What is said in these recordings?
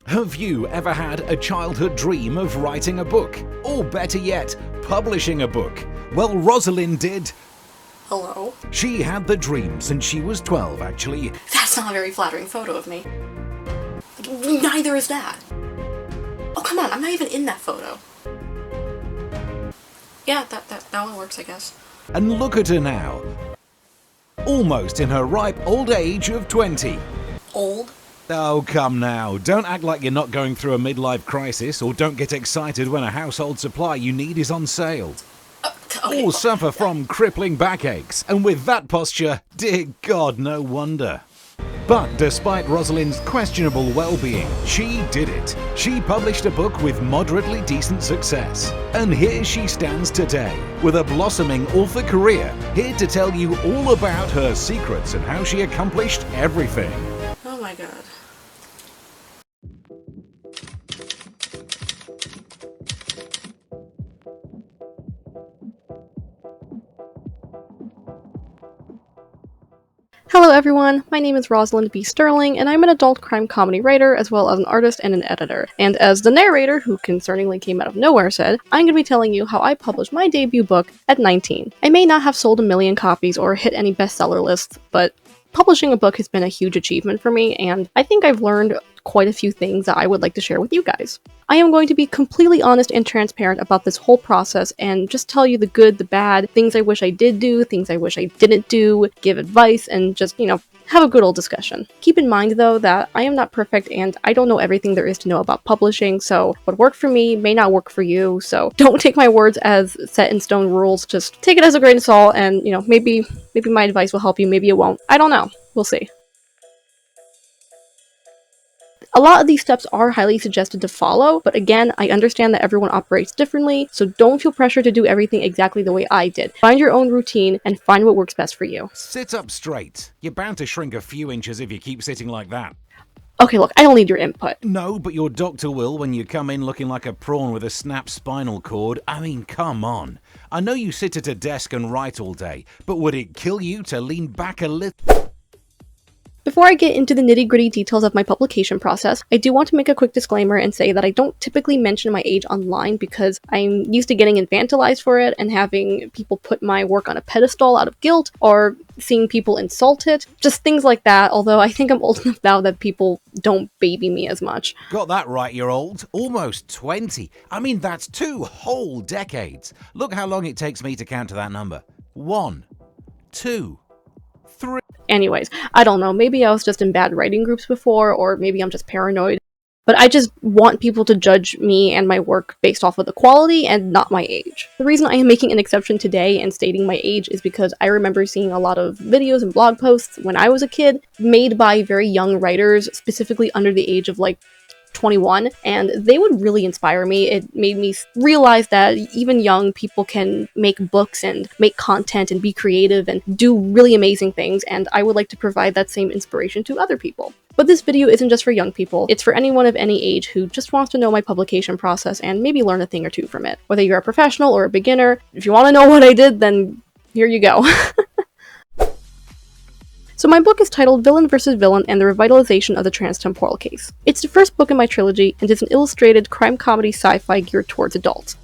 Have you ever had a childhood dream of writing a book? Or better yet, publishing a book? Well, Rosalind did. Hello? She had the dream since she was 12, actually. That's not a very flattering photo of me. Neither is that. Oh, come on, I'm not even in that photo. Yeah, that one works, I guess. And look at her now. Almost in her ripe old age of 20. Old? Oh, come now. Don't act like you're not going through a midlife crisis, or don't get excited when a household supply you need is on sale. Okay. Or suffer from crippling backaches. And with that posture, dear God, no wonder. But despite Rosalind's questionable well-being, she did it. She published a book with moderately decent success. And here she stands today, with a blossoming author career, here to tell you all about her secrets and how she accomplished everything. Oh my god. Hello everyone, my name is Rosalind B. Sterling, and I'm an adult crime comedy writer, as well as an artist and an editor. And as the narrator, who concerningly came out of nowhere, said, I'm going to be telling you how I published my debut book at 19. I may not have sold 1 million copies or hit any bestseller lists, but publishing a book has been a huge achievement for me, and I think I've learned quite a few things that I would like to share with you guys. I am going to be completely honest and transparent about this whole process and just tell you the good, the bad, things I wish I did do, things I wish I didn't do, give advice, and just, have a good old discussion. Keep in mind, though, that I am not perfect and I don't know everything there is to know about publishing, so what worked for me may not work for you, so don't take my words as set in stone rules, just take it as a grain of salt and, maybe my advice will help you, maybe it won't. I don't know. We'll see. A lot of these steps are highly suggested to follow, but again, I understand that everyone operates differently, so don't feel pressure to do everything exactly the way I did. Find your own routine and find what works best for you. Sit up straight. You're bound to shrink a few inches if you keep sitting like that. Okay, look, I don't need your input. No, but your doctor will when you come in looking like a prawn with a snapped spinal cord. I mean, come on. I know you sit at a desk and write all day, but would it kill you to lean back a little? Before I get into the nitty-gritty details of my publication process, I do want to make a quick disclaimer and say that I don't typically mention my age online because I'm used to getting infantilized for it and having people put my work on a pedestal out of guilt or seeing people insult it. Just things like that, although I think I'm old enough now that people don't baby me as much. Got that right, you're old. Almost 20. I mean, that's 2 whole decades. Look how long it takes me to count to that number. 1, 2, 3. Anyways, I don't know, maybe I was just in bad writing groups before, or maybe I'm just paranoid, but I just want people to judge me and my work based off of the quality and not my age. The reason I am making an exception today and stating my age is because I remember seeing a lot of videos and blog posts when I was a kid made by very young writers, specifically under the age of 21, and they would really inspire me. It made me realize that even young people can make books and make content and be creative and do really amazing things, and I would like to provide that same inspiration to other people. But this video isn't just for young people, it's for anyone of any age who just wants to know my publication process and maybe learn a thing or two from it. Whether you're a professional or a beginner, if you want to know what I did, then here you go. So my book is titled Villain vs. Villain and the Revitalization of the Transtemporal Case. It's the first book in my trilogy and is an illustrated crime comedy sci-fi geared towards adults.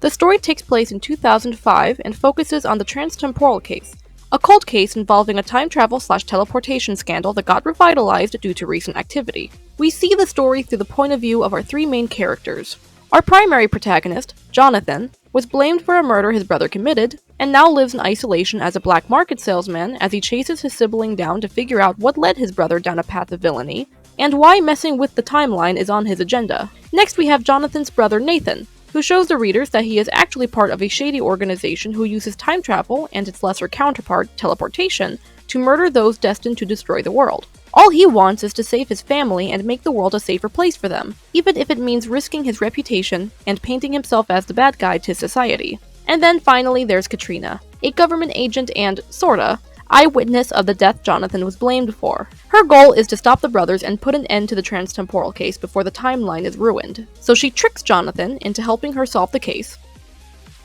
The story takes place in 2005 and focuses on the Transtemporal Case, a cold case involving a time travel/teleportation scandal that got revitalized due to recent activity. We see the story through the point of view of our 3 main characters. Our primary protagonist, Jonathan, was blamed for a murder his brother committed, and now lives in isolation as a black market salesman as he chases his sibling down to figure out what led his brother down a path of villainy, and why messing with the timeline is on his agenda. Next we have Jonathan's brother Nathan, who shows the readers that he is actually part of a shady organization who uses time travel and its lesser counterpart, teleportation, to murder those destined to destroy the world. All he wants is to save his family and make the world a safer place for them, even if it means risking his reputation and painting himself as the bad guy to society. And then finally there's Katrina, a government agent and, sorta, eyewitness of the death Jonathan was blamed for. Her goal is to stop the brothers and put an end to the Transtemporal Case before the timeline is ruined. So she tricks Jonathan into helping her solve the case,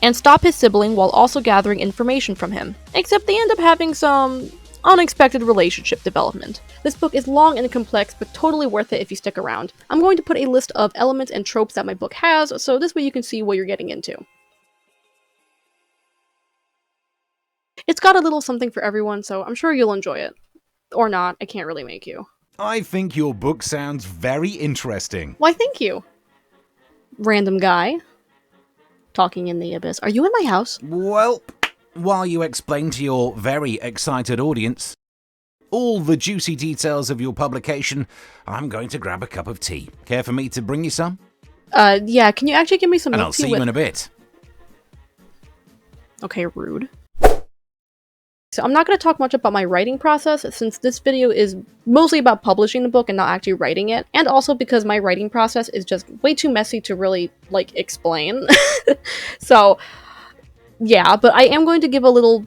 and stop his sibling while also gathering information from him. Except they end up having some unexpected relationship development. This book is long and complex, but totally worth it if you stick around. I'm going to put a list of elements and tropes that my book has, so this way you can see what you're getting into. It's got a little something for everyone, so I'm sure you'll enjoy it. Or not, I can't really make you. I think your book sounds very interesting. Why, thank you. Random guy. Talking in the abyss. Are you in my house? Well, while you explain to your very excited audience all the juicy details of your publication, I'm going to grab a cup of tea. Care for me to bring you some? Yeah, can you actually give me some And milk I'll tea see you in a bit. Okay, rude. So I'm not going to talk much about my writing process, since this video is mostly about publishing the book and not actually writing it, and also because my writing process is just way too messy to really, explain. So, yeah, but I am going to give a little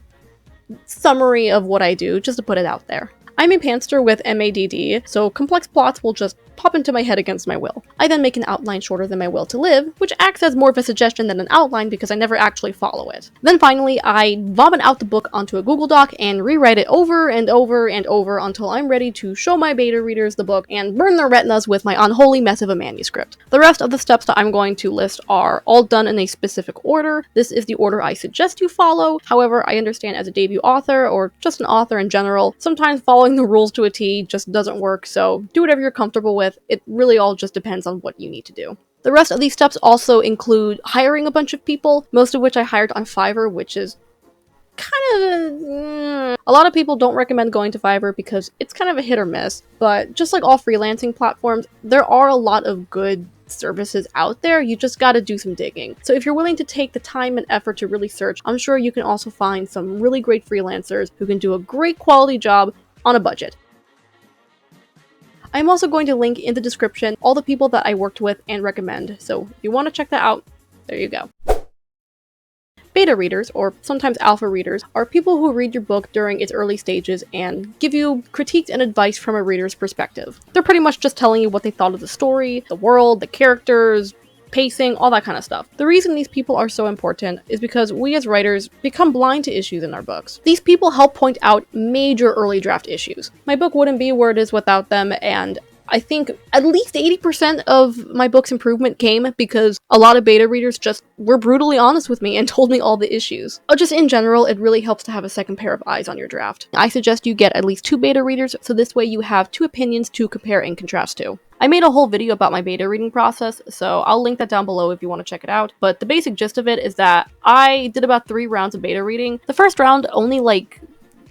summary of what I do, just to put it out there. I'm a pantser with MADD, so complex plots will just pop into my head against my will. I then make an outline shorter than my will to live, which acts as more of a suggestion than an outline because I never actually follow it. Then finally, I vomit out the book onto a Google Doc and rewrite it over and over and over until I'm ready to show my beta readers the book and burn their retinas with my unholy mess of a manuscript. The rest of the steps that I'm going to list are all done in a specific order. This is the order I suggest you follow. However, I understand as a debut author, or just an author in general, sometimes following the rules to a T just doesn't work, so do whatever you're comfortable with. It really all just depends on what you need to do. The rest of these steps also include hiring a bunch of people, most of which I hired on Fiverr, which is kind of a lot of people don't recommend going to Fiverr because it's kind of a hit or miss, but just like all freelancing platforms, there are a lot of good services out there. You just gotta do some digging. So if you're willing to take the time and effort to really search, I'm sure you can also find some really great freelancers who can do a great quality job on a budget. I'm also going to link in the description all the people that I worked with and recommend, so if you want to check that out, there you go. Beta readers, or sometimes alpha readers, are people who read your book during its early stages and give you critiques and advice from a reader's perspective. They're pretty much just telling you what they thought of the story, the world, the characters, pacing, all that kind of stuff. The reason these people are so important is because we as writers become blind to issues in our books. These people help point out major early draft issues. My book wouldn't be where it is without them, and I think at least 80% of my book's improvement came because a lot of beta readers just were brutally honest with me and told me all the issues. Just in general, it really helps to have a second pair of eyes on your draft. I suggest you get at least 2 beta readers, so this way you have 2 opinions to compare and contrast to. I made a whole video about my beta reading process, so I'll link that down below if you want to check it out. But the basic gist of it is that I did about 3 rounds of beta reading. The first round, only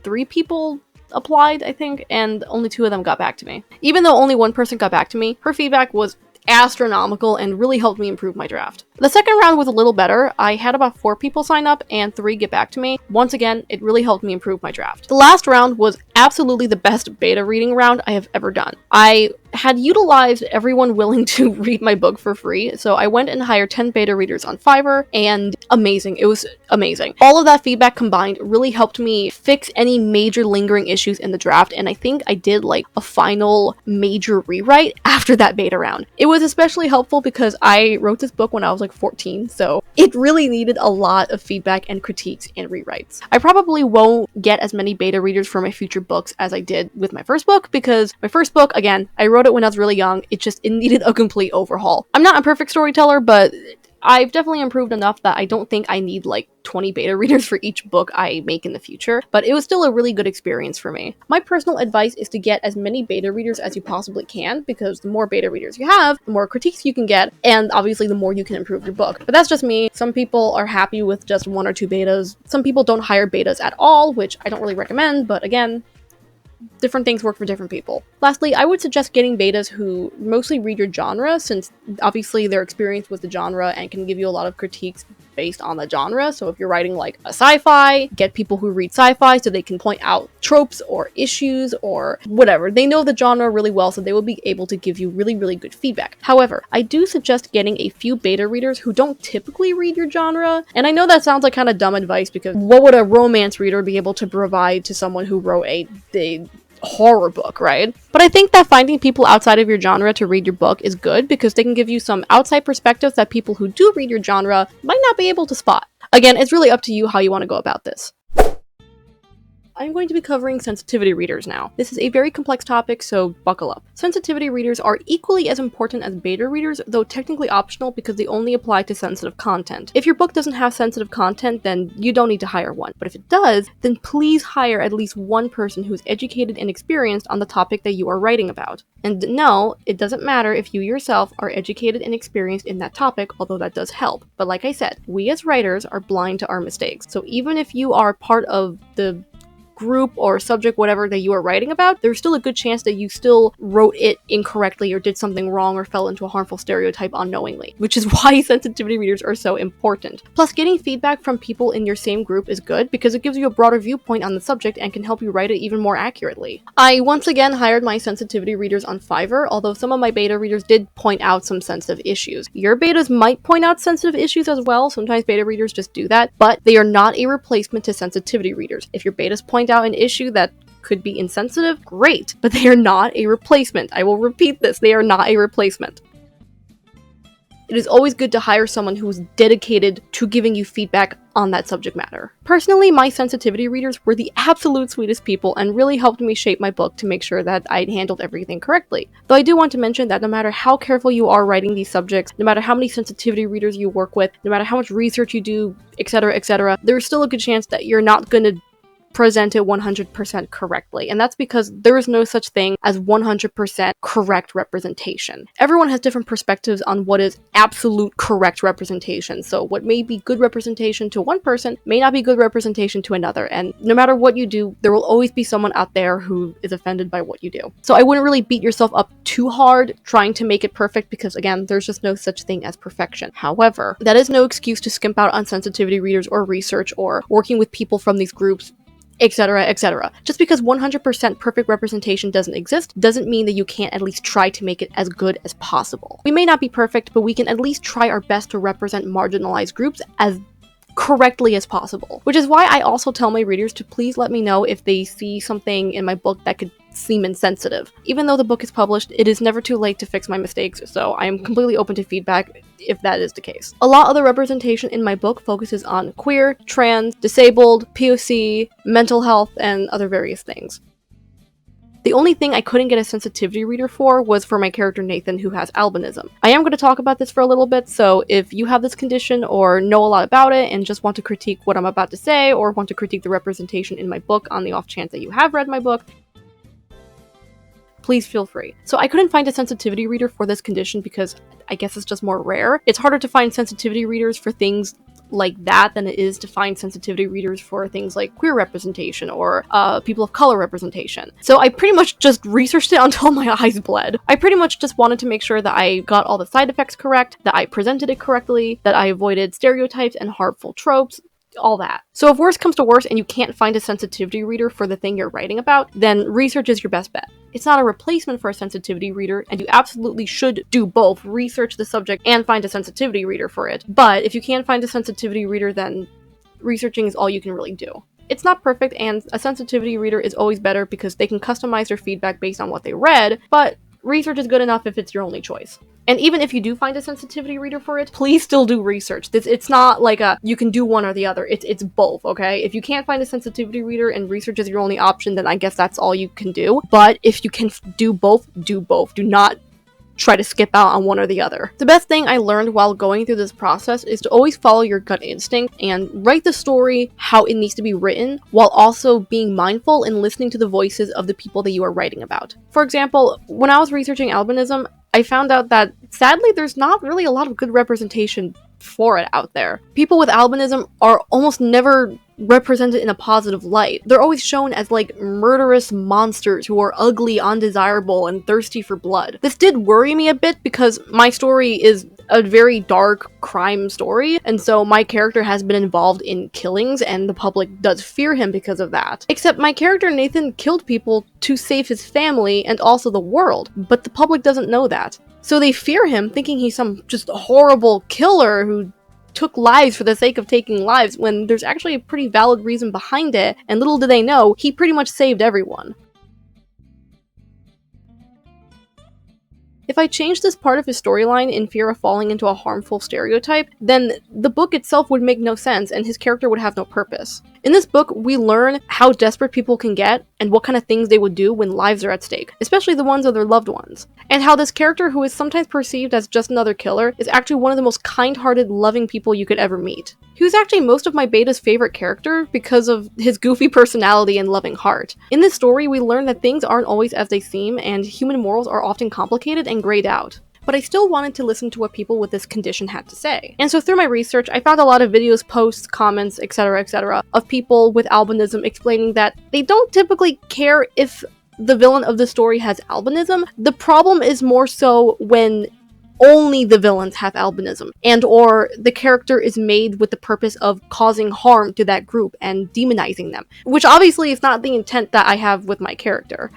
3 people applied, I think, and only 2 of them got back to me. Even though only 1 person got back to me, her feedback was astronomical and really helped me improve my draft. The second round was a little better. I had about 4 people sign up and 3 get back to me. Once again, it really helped me improve my draft. The last round was absolutely the best beta reading round I have ever done. I had utilized everyone willing to read my book for free, so I went and hired 10 beta readers on Fiverr, and amazing. It was amazing. All of that feedback combined really helped me fix any major lingering issues in the draft, and I think I did a final major rewrite after that beta round. It was especially helpful because I wrote this book when I was 14, so it really needed a lot of feedback and critiques and rewrites. I probably won't get as many beta readers for my future books as I did with my first book, because my first book, again, I wrote it when I was really young. It needed a complete overhaul. I'm not a perfect storyteller, but I've definitely improved enough that I don't think I need 20 beta readers for each book I make in the future, but it was still a really good experience for me. My personal advice is to get as many beta readers as you possibly can, because the more beta readers you have, the more critiques you can get, and obviously the more you can improve your book. But that's just me. Some people are happy with just 1 or 2 betas. Some people don't hire betas at all, which I don't really recommend, but again, different things work for different people. Lastly, I would suggest getting betas who mostly read your genre, since obviously they're experienced with the genre and can give you a lot of critiques based on the genre. So if you're writing a sci-fi, get people who read sci-fi so they can point out tropes or issues or whatever. They know the genre really well, so they will be able to give you really, really good feedback. However, I do suggest getting a few beta readers who don't typically read your genre. And I know that sounds like kind of dumb advice, because what would a romance reader be able to provide to someone who wrote a horror book, right? But I think that finding people outside of your genre to read your book is good, because they can give you some outside perspectives that people who do read your genre might not be able to spot. Again, it's really up to you how you want to go about this. I'm going to be covering sensitivity readers now. This is a very complex topic, so buckle up. Sensitivity readers are equally as important as beta readers, though technically optional because they only apply to sensitive content. If your book doesn't have sensitive content, then you don't need to hire one. But if it does, then please hire at least one person who is educated and experienced on the topic that you are writing about. And no, it doesn't matter if you yourself are educated and experienced in that topic, although that does help. But like I said, we as writers are blind to our mistakes. So even if you are part of the group or subject, whatever that you are writing about, there's still a good chance that you still wrote it incorrectly or did something wrong or fell into a harmful stereotype unknowingly, which is why sensitivity readers are so important. Plus, getting feedback from people in your same group is good because it gives you a broader viewpoint on the subject and can help you write it even more accurately. I once again hired my sensitivity readers on Fiverr, although some of my beta readers did point out some sensitive issues. Your betas might point out sensitive issues as well, sometimes beta readers just do that, but they are not a replacement to sensitivity readers. If your betas point out an issue that could be insensitive, great, but they are not a replacement. I will repeat this, they are not a replacement. It is always good to hire someone who is dedicated to giving you feedback on that subject matter. Personally, my sensitivity readers were the absolute sweetest people and really helped me shape my book to make sure that I handled everything correctly. Though I do want to mention that no matter how careful you are writing these subjects, no matter how many sensitivity readers you work with, no matter how much research you do, etc., there's still a good chance that you're not going to present it 100% correctly, and that's because there is no such thing as 100% correct representation. Everyone has different perspectives on what is absolute correct representation, so what may be good representation to one person may not be good representation to another, and no matter what you do, there will always be someone out there who is offended by what you do. So I wouldn't really beat yourself up too hard trying to make it perfect because, again, there's just no such thing as perfection. However, that is no excuse to skimp out on sensitivity readers or research or working with people from these groups, etc. Just because 100% perfect representation doesn't exist doesn't mean that you can't at least try to make it as good as possible. We may not be perfect, but we can at least try our best to represent marginalized groups as correctly as possible. Which is why I also tell my readers to please let me know if they see something in my book that could seem insensitive. Even though the book is published, it is never too late to fix my mistakes, so I am completely open to feedback if that is the case. A lot of the representation in my book focuses on queer, trans, disabled, POC, mental health, and other various things. The only thing I couldn't get a sensitivity reader for was for my character Nathan, who has albinism. I am going to talk about this for a little bit, so if you have this condition or know a lot about it and just want to critique what I'm about to say or want to critique the representation in my book on the off chance that you have read my book, please feel free. So I couldn't find a sensitivity reader for this condition because I guess it's just more rare. It's harder to find sensitivity readers for things like that than it is to find sensitivity readers for things like queer representation or people of color representation. So I pretty much just researched it until my eyes bled. I pretty much just wanted to make sure that I got all the side effects correct, that I presented it correctly, that I avoided stereotypes and harmful tropes, all that. So if worse comes to worse and you can't find a sensitivity reader for the thing you're writing about, then research is your best bet. It's not a replacement for a sensitivity reader, and you absolutely should do both, research the subject and find a sensitivity reader for it. But if you can't find a sensitivity reader, then researching is all you can really do. It's not perfect, and a sensitivity reader is always better because they can customize their feedback based on what they read, but research is good enough if it's your only choice. And even if you do find a sensitivity reader for it, please still do research. It's not like you can do one or the other. It's both, okay? If you can't find a sensitivity reader and research is your only option, then I guess that's all you can do. But if you can do both, do both. Do not try to skip out on one or the other. The best thing I learned while going through this process is to always follow your gut instinct and write the story how it needs to be written, while also being mindful and listening to the voices of the people that you are writing about. For example, when I was researching albinism, I found out that sadly there's not really a lot of good representation for it out there. People with albinism are almost never represented in a positive light. They're always shown as like murderous monsters who are ugly, undesirable, and thirsty for blood. This did worry me a bit because my story is a very dark crime story, and so my character has been involved in killings and the public does fear him because of that. Except my character Nathan killed people to save his family and also the world, but the public doesn't know that. So they fear him, thinking he's some just horrible killer who took lives for the sake of taking lives, when there's actually a pretty valid reason behind it, and little do they know, he pretty much saved everyone. If I changed this part of his storyline in fear of falling into a harmful stereotype, then the book itself would make no sense and his character would have no purpose. In this book, we learn how desperate people can get and what kind of things they would do when lives are at stake, especially the ones of their loved ones. And how this character, who is sometimes perceived as just another killer, is actually one of the most kind-hearted, loving people you could ever meet. He was actually most of my beta's favorite character because of his goofy personality and loving heart. In this story, we learn that things aren't always as they seem, and human morals are often complicated and grayed out. But I still wanted to listen to what people with this condition had to say. And so through my research, I found a lot of videos, posts, comments, etc., of people with albinism explaining that they don't typically care if the villain of the story has albinism. The problem is more so when only the villains have albinism, and or the character is made with the purpose of causing harm to that group and demonizing them, which obviously is not the intent that I have with my character.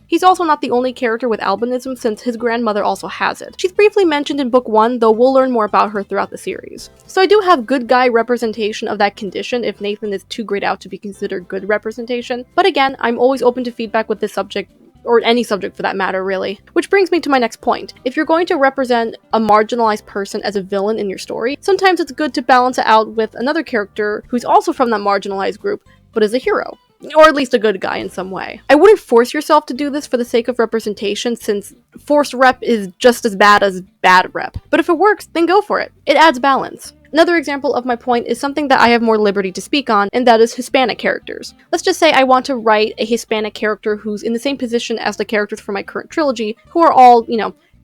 He's also not the only character with albinism, since his grandmother also has it. She's briefly mentioned in book 1, though we'll learn more about her throughout the series. So I do have good guy representation of that condition if Nathan is too grayed out to be considered good representation, but again, I'm always open to feedback with this subject, or any subject for that matter, really. Which brings me to my next point. If you're going to represent a marginalized person as a villain in your story, sometimes it's good to balance it out with another character who's also from that marginalized group, but is a hero. Or at least a good guy in some way. I wouldn't force yourself to do this for the sake of representation, since forced rep is just as bad as bad rep. But if it works, then go for it. It adds balance. Another example of my point is something that I have more liberty to speak on, and that is Hispanic characters. Let's just say I want to write a Hispanic character who's in the same position as the characters from my current trilogy, who are all,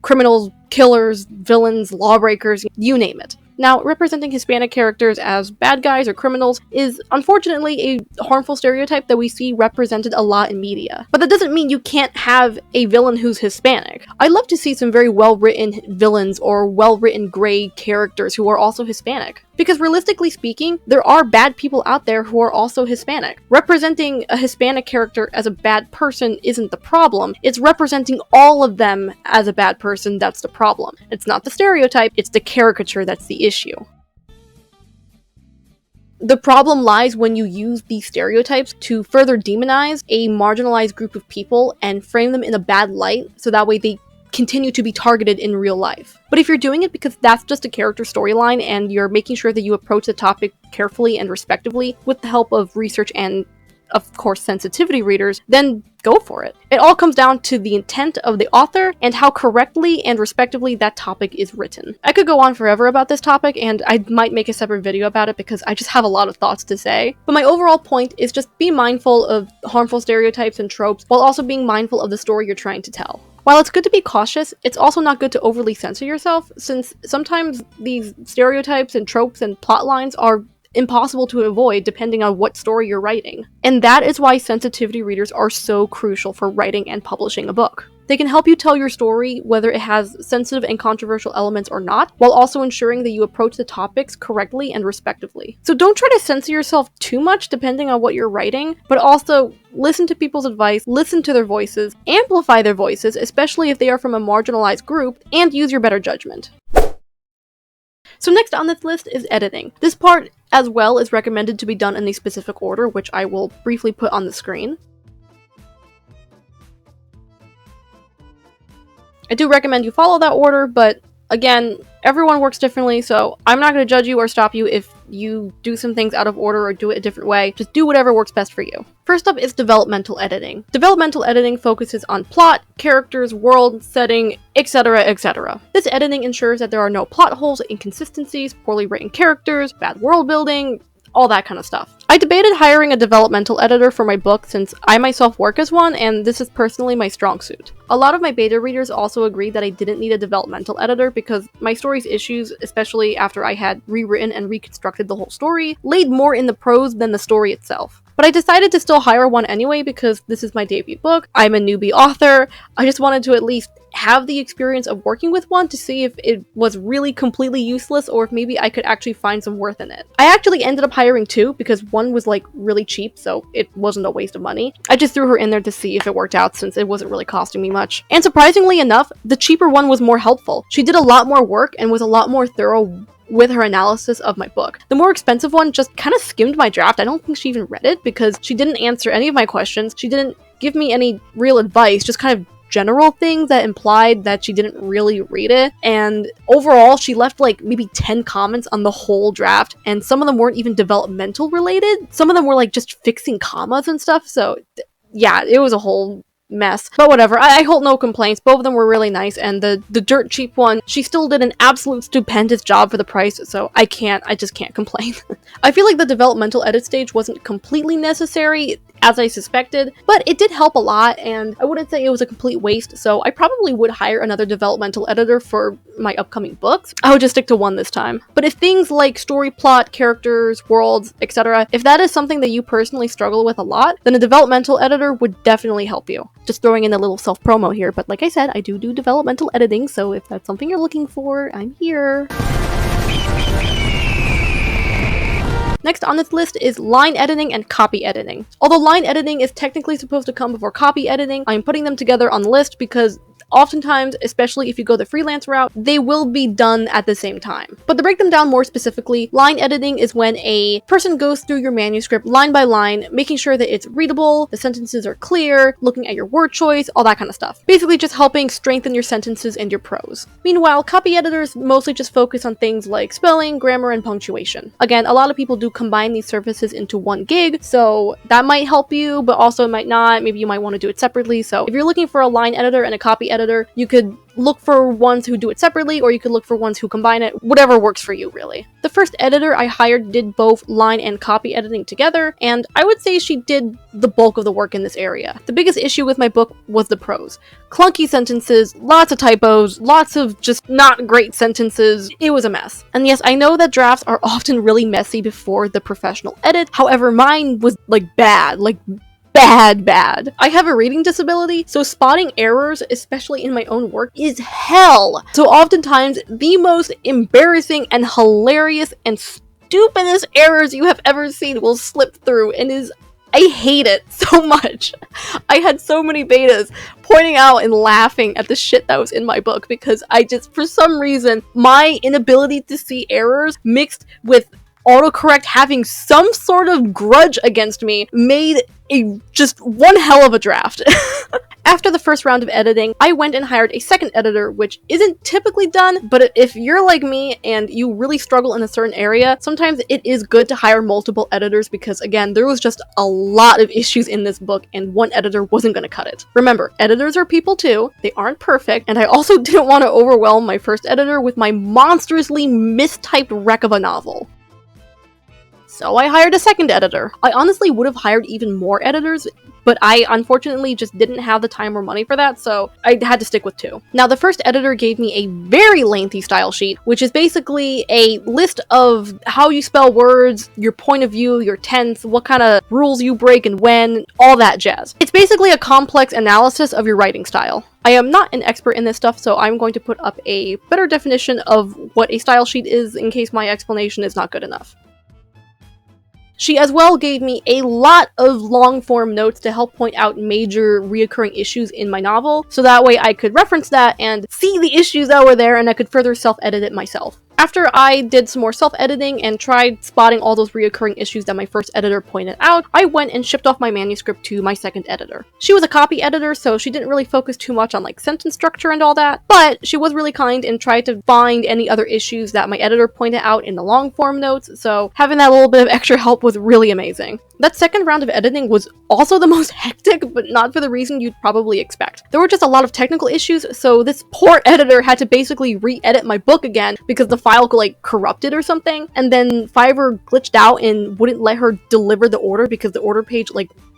criminals, killers, villains, lawbreakers, you name it. Now, representing Hispanic characters as bad guys or criminals is unfortunately a harmful stereotype that we see represented a lot in media. But that doesn't mean you can't have a villain who's Hispanic. I'd love to see some very well-written villains or well-written gray characters who are also Hispanic. Because realistically speaking, there are bad people out there who are also Hispanic. Representing a Hispanic character as a bad person isn't the problem. It's representing all of them as a bad person that's the problem. It's not the stereotype, it's the caricature that's the issue. The problem lies when you use these stereotypes to further demonize a marginalized group of people and frame them in a bad light, so that way they continue to be targeted in real life. But if you're doing it because that's just a character storyline and you're making sure that you approach the topic carefully and respectively with the help of research and, of course, sensitivity readers, then go for it. It all comes down to the intent of the author and how correctly and respectively that topic is written. I could go on forever about this topic, and I might make a separate video about it because I just have a lot of thoughts to say. But my overall point is just be mindful of harmful stereotypes and tropes while also being mindful of the story you're trying to tell. While it's good to be cautious, it's also not good to overly censor yourself, since sometimes these stereotypes and tropes and plot lines are impossible to avoid depending on what story you're writing. And that is why sensitivity readers are so crucial for writing and publishing a book. They can help you tell your story whether it has sensitive and controversial elements or not, while also ensuring that you approach the topics correctly and respectively. So don't try to censor yourself too much depending on what you're writing, but also listen to people's advice, listen to their voices, amplify their voices, especially if they are from a marginalized group, and use your better judgment. So next on this list is editing. This part as well is recommended to be done in a specific order, which I will briefly put on the screen. I do recommend you follow that order, but again, everyone works differently, so I'm not going to judge you or stop you if you do some things out of order or do it a different way. Just do whatever works best for you. First up is developmental editing. Developmental editing focuses on plot, characters, world, setting, etc., etc. This editing ensures that there are no plot holes, inconsistencies, poorly written characters, bad world building, all that kind of stuff. I debated hiring a developmental editor for my book since I myself work as one, and this is personally my strong suit. A lot of my beta readers also agreed that I didn't need a developmental editor because my story's issues, especially after I had rewritten and reconstructed the whole story, laid more in the prose than the story itself. But I decided to still hire one anyway because this is my debut book, I'm a newbie author, I just wanted to at least have the experience of working with one to see if it was really completely useless or if maybe I could actually find some worth in it. I actually ended up hiring two because one was like really cheap, so it wasn't a waste of money. I just threw her in there to see if it worked out since it wasn't really costing me much. And surprisingly enough, the cheaper one was more helpful. She did a lot more work and was a lot more thorough with her analysis of my book. The more expensive one just kind of skimmed my draft. I don't think she even read it because she didn't answer any of my questions. She didn't give me any real advice, just kind of general things that implied that she didn't really read it. And overall, she left like maybe 10 comments on the whole draft, and some of them weren't even developmental related. Some of them were like just fixing commas and stuff. So yeah, it was a whole mess. But whatever, I hold no complaints. Both of them were really nice, and the dirt cheap one, she still did an absolute stupendous job for the price, so I just can't complain. I feel like the developmental edit stage wasn't completely necessary, as I suspected, but it did help a lot, and I wouldn't say it was a complete waste, so I probably would hire another developmental editor for my upcoming books. I would just stick to one this time. But if things like story plot, characters, worlds, etc., if that is something that you personally struggle with a lot, then a developmental editor would definitely help you. Just throwing in a little self-promo here, but like I said, I do developmental editing, so if that's something you're looking for, I'm here. Next on this list is line editing and copy editing. Although line editing is technically supposed to come before copy editing, I'm putting them together on the list because oftentimes, especially if you go the freelance route, they will be done at the same time. But to break them down more specifically, line editing is when a person goes through your manuscript line by line, making sure that it's readable, the sentences are clear, looking at your word choice, all that kind of stuff. Basically just helping strengthen your sentences and your prose. Meanwhile, copy editors mostly just focus on things like spelling, grammar, and punctuation. Again, a lot of people do combine these services into one gig, so that might help you, but also it might not. Maybe you might want to do it separately. So if you're looking for a line editor and a copy editor, you could look for ones who do it separately, or you could look for ones who combine it, whatever works for you, really. The first editor I hired did both line and copy editing together, and I would say she did the bulk of the work in this area. The biggest issue with my book was the prose. Clunky sentences, lots of typos, lots of just not great sentences. It was a mess. And yes, I know that drafts are often really messy before the professional edit, however, mine was bad. I have a reading disability, so spotting errors, especially in my own work, is hell. So oftentimes, the most embarrassing and hilarious and stupidest errors you have ever seen will slip through, and I hate it so much. I had so many betas pointing out and laughing at the shit that was in my book because for some reason, my inability to see errors mixed with autocorrect having some sort of grudge against me made just one hell of a draft. After the first round of editing, I went and hired a second editor, which isn't typically done, but if you're like me and you really struggle in a certain area, sometimes it is good to hire multiple editors because, again, there was just a lot of issues in this book and one editor wasn't going to cut it. Remember, editors are people too, they aren't perfect, and I also didn't want to overwhelm my first editor with my monstrously mistyped wreck of a novel. So I hired a second editor. I honestly would have hired even more editors, but I unfortunately just didn't have the time or money for that, so I had to stick with two. Now, the first editor gave me a very lengthy style sheet, which is basically a list of how you spell words, your point of view, your tense, what kind of rules you break and when, all that jazz. It's basically a complex analysis of your writing style. I am not an expert in this stuff, so I'm going to put up a better definition of what a style sheet is in case my explanation is not good enough. She as well gave me a lot of long-form notes to help point out major reoccurring issues in my novel, so that way I could reference that and see the issues that were there and I could further self-edit it myself. After I did some more self-editing and tried spotting all those reoccurring issues that my first editor pointed out, I went and shipped off my manuscript to my second editor. She was a copy editor, so she didn't really focus too much on sentence structure and all that, but she was really kind and tried to find any other issues that my editor pointed out in the long-form notes, so having that little bit of extra help was really amazing. That second round of editing was also the most hectic, but not for the reason you'd probably expect. There were just a lot of technical issues, so this poor editor had to basically re-edit my book again because the file corrupted or something, and then Fiverr glitched out and wouldn't let her deliver the order because the order page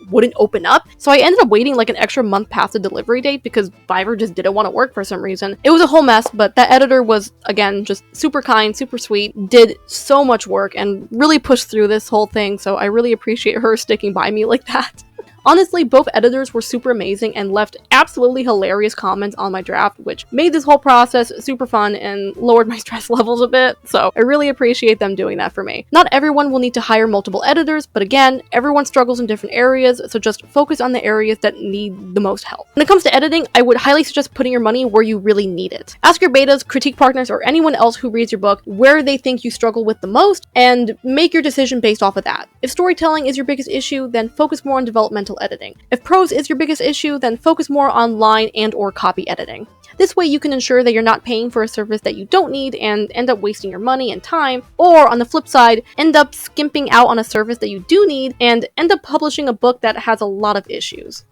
wouldn't open up. So I ended up waiting an extra month past the delivery date because Fiverr just didn't want to work for some reason. It was a whole mess, but that editor was, again, just super kind, super sweet, did so much work, and really pushed through this whole thing, so I really appreciate her sticking by me like that. Honestly, both editors were super amazing and left absolutely hilarious comments on my draft, which made this whole process super fun and lowered my stress levels a bit, so I really appreciate them doing that for me. Not everyone will need to hire multiple editors, but again, everyone struggles in different areas, so just focus on the areas that need the most help. When it comes to editing, I would highly suggest putting your money where you really need it. Ask your betas, critique partners, or anyone else who reads your book where they think you struggle with the most, and make your decision based off of that. If storytelling is your biggest issue, then focus more on developmental gentle editing. If prose is your biggest issue, then focus more on line and or copy editing. This way you can ensure that you're not paying for a service that you don't need and end up wasting your money and time, or on the flip side, end up skimping out on a service that you do need and end up publishing a book that has a lot of issues.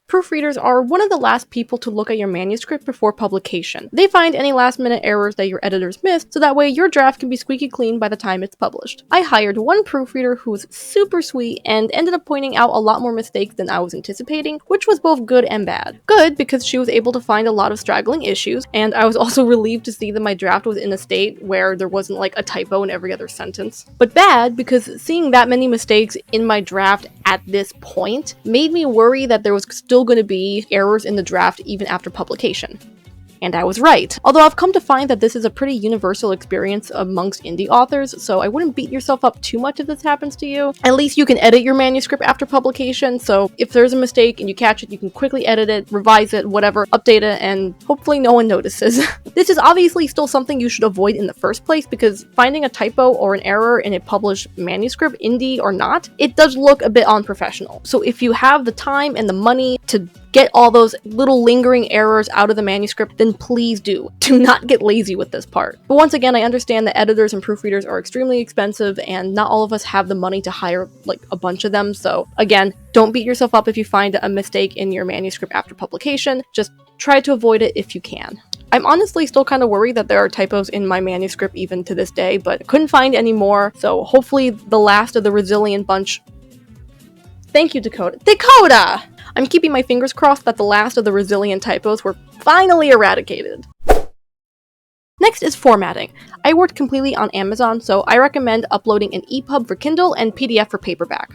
Proofreaders are one of the last people to look at your manuscript before publication. They find any last-minute errors that your editors missed, so that way your draft can be squeaky clean by the time it's published. I hired one proofreader who was super sweet and ended up pointing out a lot more mistakes than I was anticipating, which was both good and bad. Good, because she was able to find a lot of straggling issues, and I was also relieved to see that my draft was in a state where there wasn't like a typo in every other sentence. But bad, because seeing that many mistakes in my draft at this point made me worry that there was still going to be errors in the draft even after publication. And I was right. Although I've come to find that this is a pretty universal experience amongst indie authors, so I wouldn't beat yourself up too much if this happens to you. At least you can edit your manuscript after publication, so if there's a mistake and you catch it, you can quickly edit it, revise it, whatever, update it, and hopefully no one notices. This is obviously still something you should avoid in the first place, because finding a typo or an error in a published manuscript, indie or not, it does look a bit unprofessional. So if you have the time and the money to get all those little lingering errors out of the manuscript, then please do. Do not get lazy with this part. But once again, I understand that editors and proofreaders are extremely expensive and not all of us have the money to hire like a bunch of them. So again, don't beat yourself up if you find a mistake in your manuscript after publication. Just try to avoid it if you can. I'm honestly still kind of worried that there are typos in my manuscript even to this day, but couldn't find any more. So hopefully the last of the resilient bunch. Thank you, Dakota. Dakota! I'm keeping my fingers crossed that the last of the resilient typos were finally eradicated. Next is formatting. I worked completely on Amazon, so I recommend uploading an EPUB for Kindle and PDF for paperback.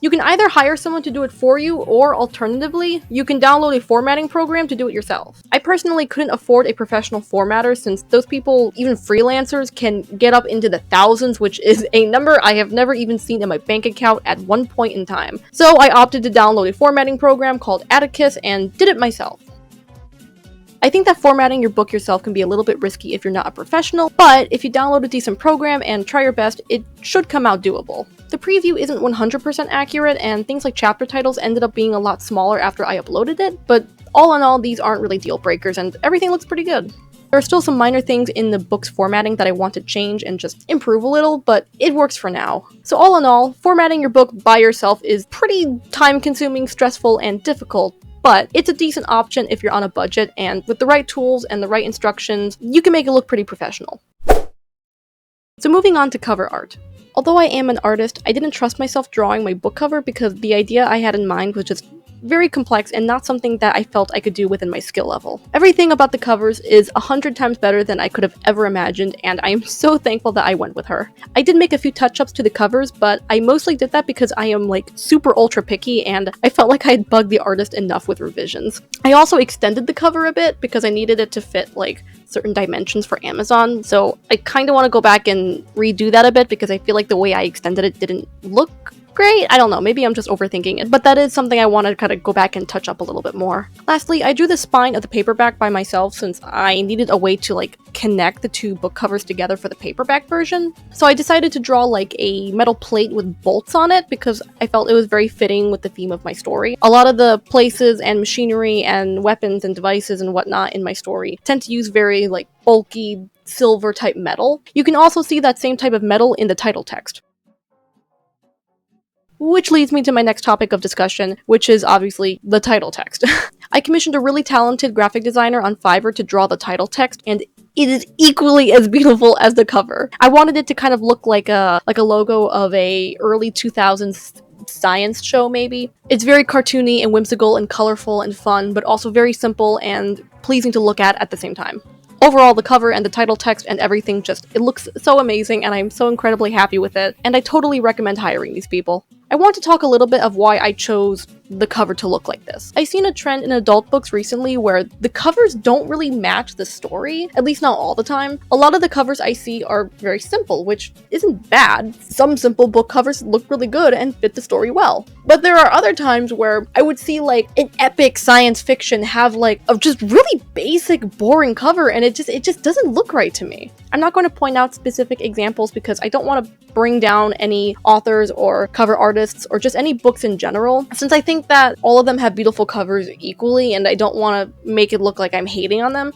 You can either hire someone to do it for you, or alternatively, you can download a formatting program to do it yourself. I personally couldn't afford a professional formatter since those people, even freelancers, can get up into the thousands, which is a number I have never even seen in my bank account at one point in time. So I opted to download a formatting program called Atticus and did it myself. I think that formatting your book yourself can be a little bit risky if you're not a professional, but if you download a decent program and try your best, it should come out doable. The preview isn't 100% accurate, and things like chapter titles ended up being a lot smaller after I uploaded it, but all in all, these aren't really deal breakers, and everything looks pretty good. There are still some minor things in the book's formatting that I want to change and just improve a little, but it works for now. So all in all, formatting your book by yourself is pretty time-consuming, stressful, and difficult, but it's a decent option if you're on a budget, and with the right tools and the right instructions, you can make it look pretty professional. So moving on to cover art. Although I am an artist, I didn't trust myself drawing my book cover because the idea I had in mind was just very complex and not something that I felt I could do within my skill level. Everything about the covers is 100 times better than I could have ever imagined, and I am so thankful that I went with her. I did make a few touch-ups to the covers, but I mostly did that because I am like super ultra picky and I felt like I had bugged the artist enough with revisions. I also extended the cover a bit because I needed it to fit like certain dimensions for Amazon, so I kind of want to go back and redo that a bit because I feel like the way I extended it didn't look great. I don't know, maybe I'm just overthinking it, but that is something I want to kind of go back and touch up a little bit more. Lastly, I drew the spine of the paperback by myself since I needed a way to like connect the two book covers together for the paperback version. So I decided to draw like a metal plate with bolts on it because I felt it was very fitting with the theme of my story. A lot of the places and machinery and weapons and devices and whatnot in my story tend to use very like bulky silver type metal. You can also see that same type of metal in the title text. Which leads me to my next topic of discussion, which is obviously the title text. I commissioned a really talented graphic designer on Fiverr to draw the title text, and it is equally as beautiful as the cover. I wanted it to kind of look like a logo of a early 2000s science show, maybe. It's very cartoony and whimsical and colorful and fun, but also very simple and pleasing to look at the same time. Overall, the cover and the title text and everything it looks so amazing, and I'm so incredibly happy with it, and I totally recommend hiring these people. I want to talk a little bit of why I chose the cover to look like this. I've seen a trend in adult books recently where the covers don't really match the story, at least not all the time. A lot of the covers I see are very simple, which isn't bad. Some simple book covers look really good and fit the story well. But there are other times where I would see like an epic science fiction have like a just really basic, boring cover, and it just doesn't look right to me. I'm not going to point out specific examples because I don't want to bring down any authors or cover artists or just any books in general, since I think that all of them have beautiful covers equally and I don't want to make it look like I'm hating on them.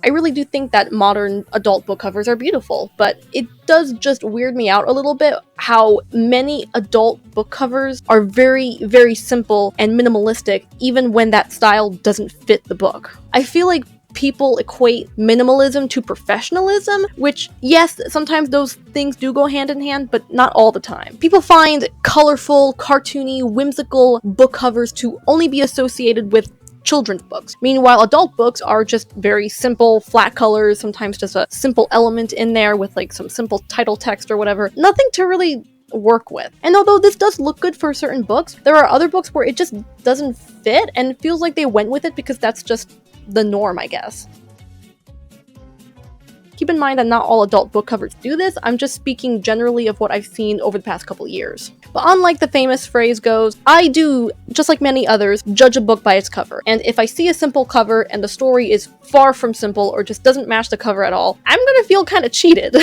I really do think that modern adult book covers are beautiful, but it does just weird me out a little bit how many adult book covers are very, very simple and minimalistic, even when that style doesn't fit the book. I feel like people equate minimalism to professionalism, which, yes, sometimes those things do go hand in hand, but not all the time. People find colorful, cartoony, whimsical book covers to only be associated with children's books. Meanwhile, adult books are just very simple, flat colors, sometimes just a simple element in there with like some simple title text or whatever. Nothing to really work with. And although this does look good for certain books, there are other books where it just doesn't fit and feels like they went with it because that's just the norm, I guess. Keep in mind that not all adult book covers do this, I'm just speaking generally of what I've seen over the past couple years. But unlike the famous phrase goes, I do, just like many others, judge a book by its cover. And if I see a simple cover and the story is far from simple or just doesn't match the cover at all, I'm gonna feel kind of cheated.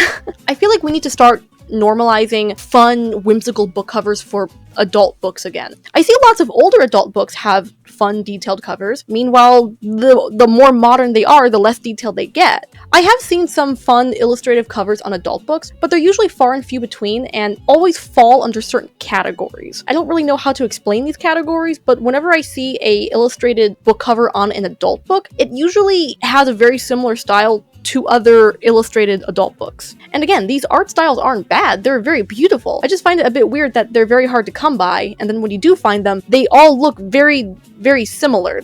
I feel like we need to start normalizing fun, whimsical book covers for adult books again. I see lots of older adult books have fun, detailed covers. Meanwhile, the more modern they are, the less detailed they get. I have seen some fun illustrative covers on adult books, but they're usually far and few between and always fall under certain categories. I don't really know how to explain these categories, but whenever I see a illustrated book cover on an adult book, it usually has a very similar style to other illustrated adult books. And again, these art styles aren't bad, they're very beautiful. I just find it a bit weird that they're very hard to come by, and then when you do find them, they all look very, very similar.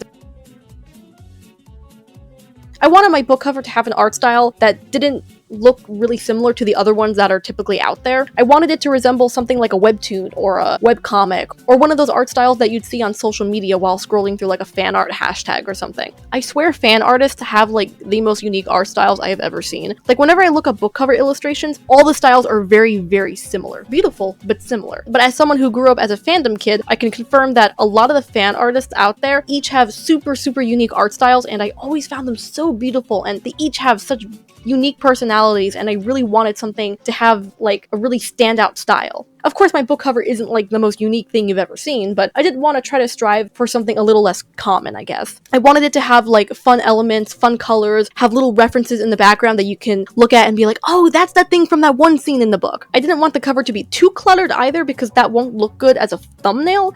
I wanted my book cover to have an art style that didn't look really similar to the other ones that are typically out there. I wanted it to resemble something like a webtoon or a webcomic or one of those art styles that you'd see on social media while scrolling through like a fan art hashtag or something. I swear fan artists have like the most unique art styles I have ever seen. Like whenever I look up book cover illustrations, all the styles are very, very similar. Beautiful, but similar. But as someone who grew up as a fandom kid, I can confirm that a lot of the fan artists out there each have super, super unique art styles, and I always found them so beautiful, and they each have such unique personalities, and I really wanted something to have like a really standout style. Of course, my book cover isn't like the most unique thing you've ever seen, but I did want to try to strive for something a little less common, I guess. I wanted it to have like fun elements, fun colors, have little references in the background that you can look at and be like, oh, that's that thing from that one scene in the book. I didn't want the cover to be too cluttered either because that won't look good as a thumbnail.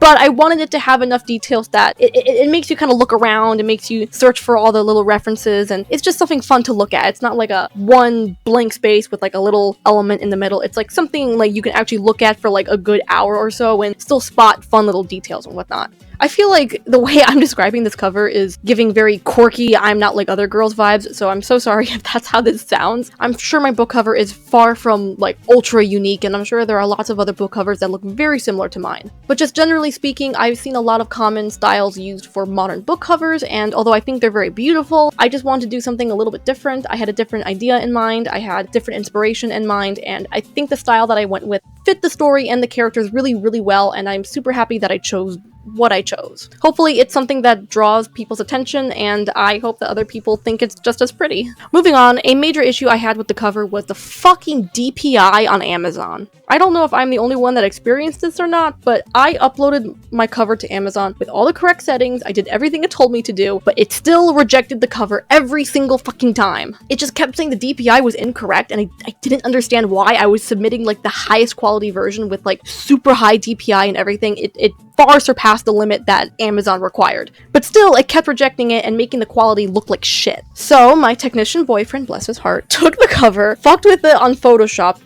But I wanted it to have enough details that it makes you kind of look around, it makes you search for all the little references, and it's just something fun to look at. It's not like a one blank space with like a little element in the middle. It's like something like you can actually look at for like a good hour or so and still spot fun little details and whatnot. I feel like the way I'm describing this cover is giving very quirky, I'm not like other girls vibes, so I'm so sorry if that's how this sounds. I'm sure my book cover is far from like ultra unique, and I'm sure there are lots of other book covers that look very similar to mine. But just generally speaking, I've seen a lot of common styles used for modern book covers, and although I think they're very beautiful, I just wanted to do something a little bit different. I had a different idea in mind, I had different inspiration in mind, and I think the style that I went with fit the story and the characters really, really well, and I'm super happy that I chose what I chose. Hopefully it's something that draws people's attention, and I hope that other people think it's just as pretty. Moving on, a major issue I had with the cover was the fucking DPI on Amazon. I don't know if I'm the only one that experienced this or not, but I uploaded my cover to Amazon with all the correct settings, I did everything it told me to do, but it still rejected the cover every single fucking time. It just kept saying the DPI was incorrect, and I didn't understand why. I was submitting like the highest quality version with like super high DPI and everything. It far surpassed the limit that Amazon required. But still, it kept rejecting it and making the quality look like shit. So my technician boyfriend, bless his heart, took the cover, fucked with it on Photoshop,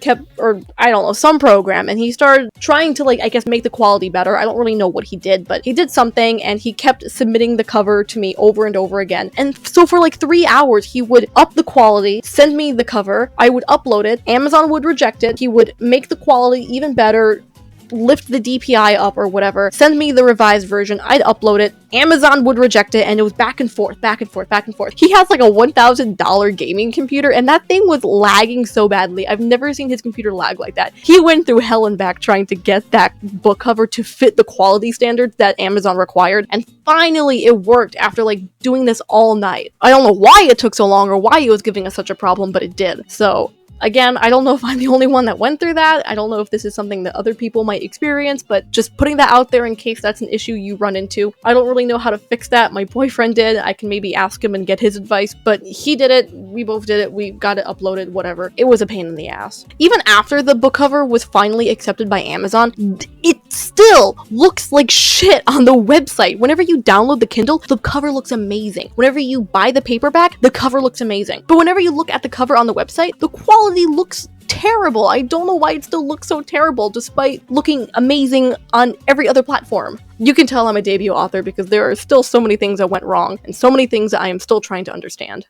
I don't know, some some program, and he started trying to, like, I guess make the quality better. I don't really know what he did, but he did something, and he kept submitting the cover to me over and over again. And so for like 3 hours, he would up the quality, send me the cover, I would upload it, Amazon would reject it, he would make the quality even better, lift the DPI up or whatever, send me the revised version, I'd upload it, Amazon would reject it, and it was back and forth, back and forth, back and forth. He has like a $1,000 gaming computer, and that thing was lagging so badly. I've never seen his computer lag like that. He went through hell and back trying to get that book cover to fit the quality standards that Amazon required, and finally it worked after like doing this all night. I don't know why it took so long or why it was giving us such a problem, but it did. So again, I don't know if I'm the only one that went through that. I don't know if this is something that other people might experience, but just putting that out there in case that's an issue you run into. I don't really know how to fix that. My boyfriend did. I can maybe ask him and get his advice, but he did it. We both did it. We got it uploaded, whatever. It was a pain in the ass. Even after the book cover was finally accepted by Amazon, it still looks like shit on the website. Whenever you download the Kindle, the cover looks amazing. Whenever you buy the paperback, the cover looks amazing. But whenever you look at the cover on the website, the quality looks terrible. I don't know why it still looks so terrible despite looking amazing on every other platform. You can tell I'm a debut author because there are still so many things that went wrong and so many things that I am still trying to understand.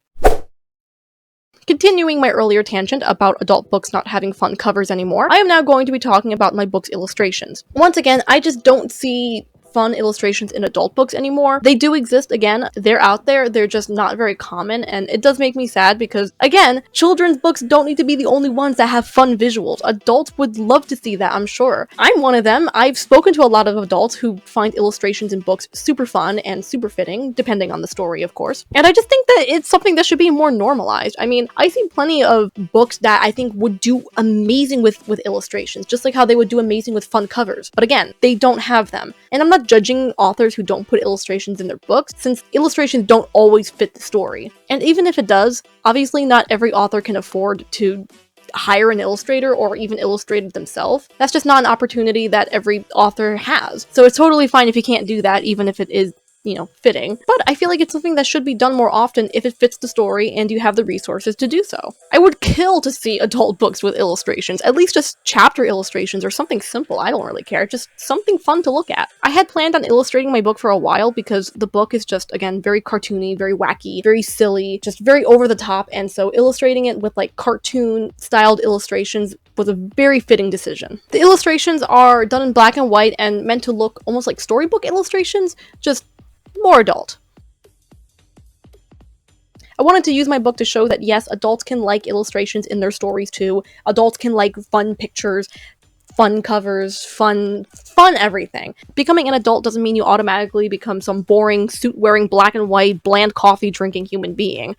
Continuing my earlier tangent about adult books not having fun covers anymore, I am now going to be talking about my book's illustrations. Once again, I just don't see fun illustrations in adult books anymore. They do exist, again, they're out there, they're just not very common, and it does make me sad because, again, children's books don't need to be the only ones that have fun visuals. Adults would love to see that, I'm sure. I'm one of them. I've spoken to a lot of adults who find illustrations in books super fun and super fitting, depending on the story, of course. And I just think that it's something that should be more normalized. I mean, I see plenty of books that I think would do amazing with illustrations, just like how they would do amazing with fun covers. But again, they don't have them. And I'm not judging authors who don't put illustrations in their books, since illustrations don't always fit the story. And even if it does, obviously not every author can afford to hire an illustrator or even illustrate it themselves. That's just not an opportunity that every author has. So it's totally fine if you can't do that, even if it is, you know, fitting. But I feel like it's something that should be done more often if it fits the story and you have the resources to do so. I would kill to see adult books with illustrations, at least just chapter illustrations or something simple. I don't really care, just something fun to look at. I had planned on illustrating my book for a while because the book is just, again, very cartoony, very wacky, very silly, just very over the top, and so illustrating it with like cartoon styled illustrations was a very fitting decision. The illustrations are done in black and white and meant to look almost like storybook illustrations, just more adult. I wanted to use my book to show that yes, adults can like illustrations in their stories too. Adults can like fun pictures, fun covers, fun everything. Becoming an adult doesn't mean you automatically become some boring, suit-wearing, black and white, bland coffee-drinking human being.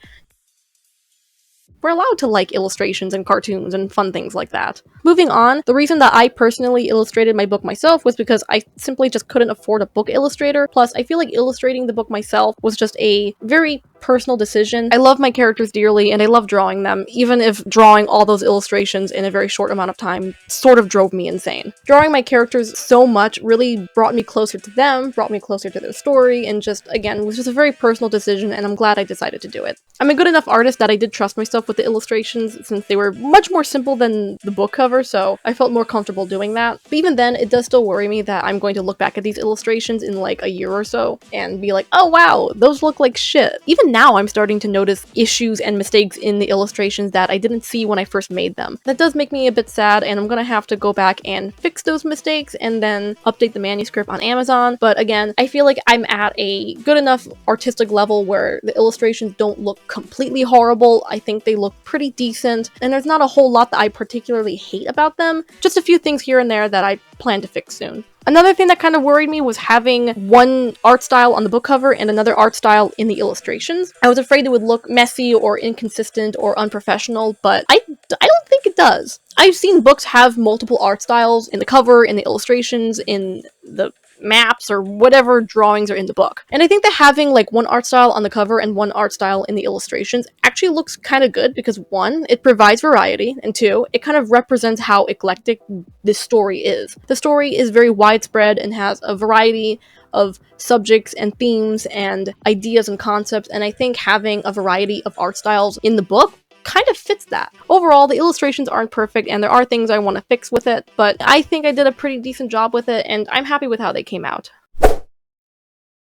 We're allowed to like illustrations and cartoons and fun things like that. Moving on, the reason that I personally illustrated my book myself was because I simply just couldn't afford a book illustrator. Plus, I feel like illustrating the book myself was just a very personal decision. I love my characters dearly and I love drawing them, even if drawing all those illustrations in a very short amount of time sort of drove me insane. Drawing my characters so much really brought me closer to them, brought me closer to their story, and just, again, was just a very personal decision, and I'm glad I decided to do it. I'm a good enough artist that I did trust myself with the illustrations since they were much more simple than the book cover, so I felt more comfortable doing that. But even then, it does still worry me that I'm going to look back at these illustrations in like a year or so and be like, oh wow, those look like shit. Even now I'm starting to notice issues and mistakes in the illustrations that I didn't see when I first made them. That does make me a bit sad, and I'm gonna have to go back and fix those mistakes and then update the manuscript on Amazon. But again, I feel like I'm at a good enough artistic level where the illustrations don't look completely horrible. I think they look pretty decent, and there's not a whole lot that I particularly hate about them. Just a few things here and there that I plan to fix soon. Another thing that kind of worried me was having one art style on the book cover and another art style in the illustrations. I was afraid it would look messy or inconsistent or unprofessional, but I don't think it does. I've seen books have multiple art styles in the cover, in the illustrations, in the maps, or whatever drawings are in the book. And I think that having like one art style on the cover and one art style in the illustrations actually looks kind of good because one, it provides variety, and two, it kind of represents how eclectic this story is. The story is very widespread and has a variety of subjects and themes and ideas and concepts, and I think having a variety of art styles in the book kind of fits that. Overall, the illustrations aren't perfect and there are things I want to fix with it, but I think I did a pretty decent job with it and I'm happy with how they came out.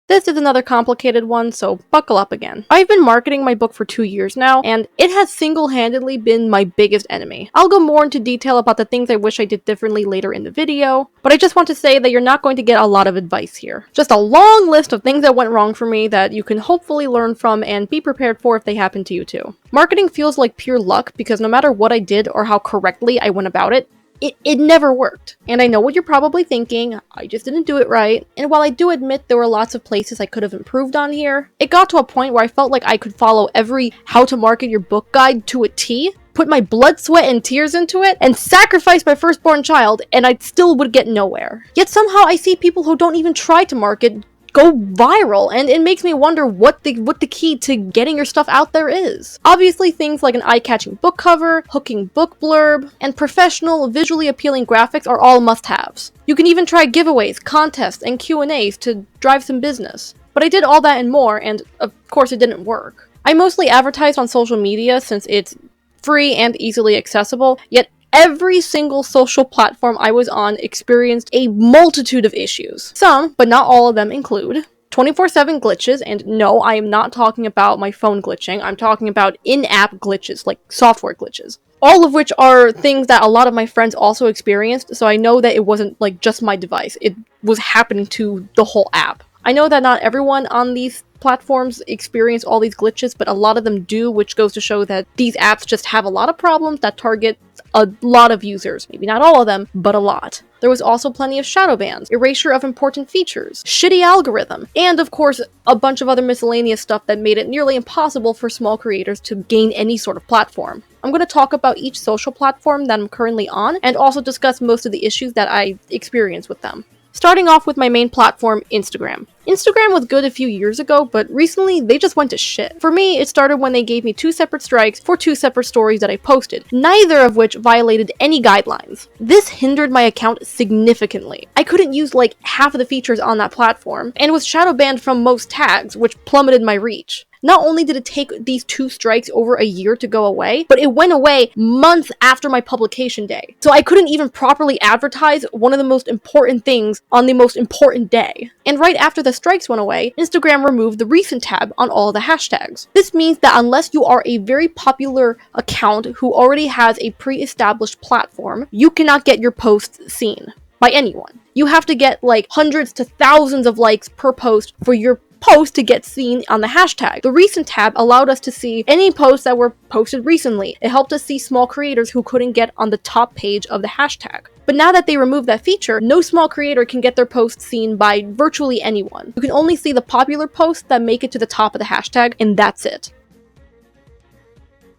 This is another complicated one, so buckle up again. I've been marketing my book for 2 years now, and it has single-handedly been my biggest enemy. I'll go more into detail about the things I wish I did differently later in the video, but I just want to say that you're not going to get a lot of advice here. Just a long list of things that went wrong for me that you can hopefully learn from and be prepared for if they happen to you too. Marketing feels like pure luck because no matter what I did or how correctly I went about it, it never worked. And I know what you're probably thinking, I just didn't do it right. And while I do admit there were lots of places I could have improved on here, it got to a point where I felt like I could follow every how to market your book guide to a T, put my blood, sweat, and tears into it, and sacrifice my firstborn child, and I still would get nowhere. Yet somehow I see people who don't even try to market go viral, and it makes me wonder what the key to getting your stuff out there is. Obviously, things like an eye-catching book cover, hooking book blurb, and professional, visually appealing graphics are all must-haves. You can even try giveaways, contests, and Q&As to drive some business. But I did all that and more, and of course it didn't work. I mostly advertised on social media since it's free and easily accessible, yet every single social platform I was on experienced a multitude of issues. Some, but not all of them, include 24/7 glitches, and no, I am not talking about my phone glitching, I'm talking about in-app glitches, like software glitches. All of which are things that a lot of my friends also experienced, so I know that it wasn't like just my device, it was happening to the whole app. I know that not everyone on these platforms experience all these glitches, but a lot of them do, which goes to show that these apps just have a lot of problems that target a lot of users. Maybe not all of them, but a lot. There was also plenty of shadow bans, erasure of important features, shitty algorithm, and of course a bunch of other miscellaneous stuff that made it nearly impossible for small creators to gain any sort of platform. I'm going to talk about each social platform that I'm currently on, and also discuss most of the issues that I experienced with them. Starting off with my main platform, Instagram. Instagram was good a few years ago, but recently they just went to shit. For me, it started when they gave me 2 separate strikes for 2 separate stories that I posted, neither of which violated any guidelines. This hindered my account significantly. I couldn't use like half of the features on that platform, and was shadow banned from most tags, which plummeted my reach. Not only did it take these 2 strikes over a year to go away, but it went away months after my publication day. So I couldn't even properly advertise one of the most important things on the most important day. And right after the strikes went away, Instagram removed the recent tab on all the hashtags. This means that unless you are a very popular account who already has a pre-established platform, you cannot get your posts seen by anyone. You have to get like hundreds to thousands of likes per post for your post to get seen on the hashtag. The recent tab allowed us to see any posts that were posted recently. It helped us see small creators who couldn't get on the top page of the hashtag. But now that they removed that feature, no small creator can get their posts seen by virtually anyone. You can only see the popular posts that make it to the top of the hashtag, and that's it.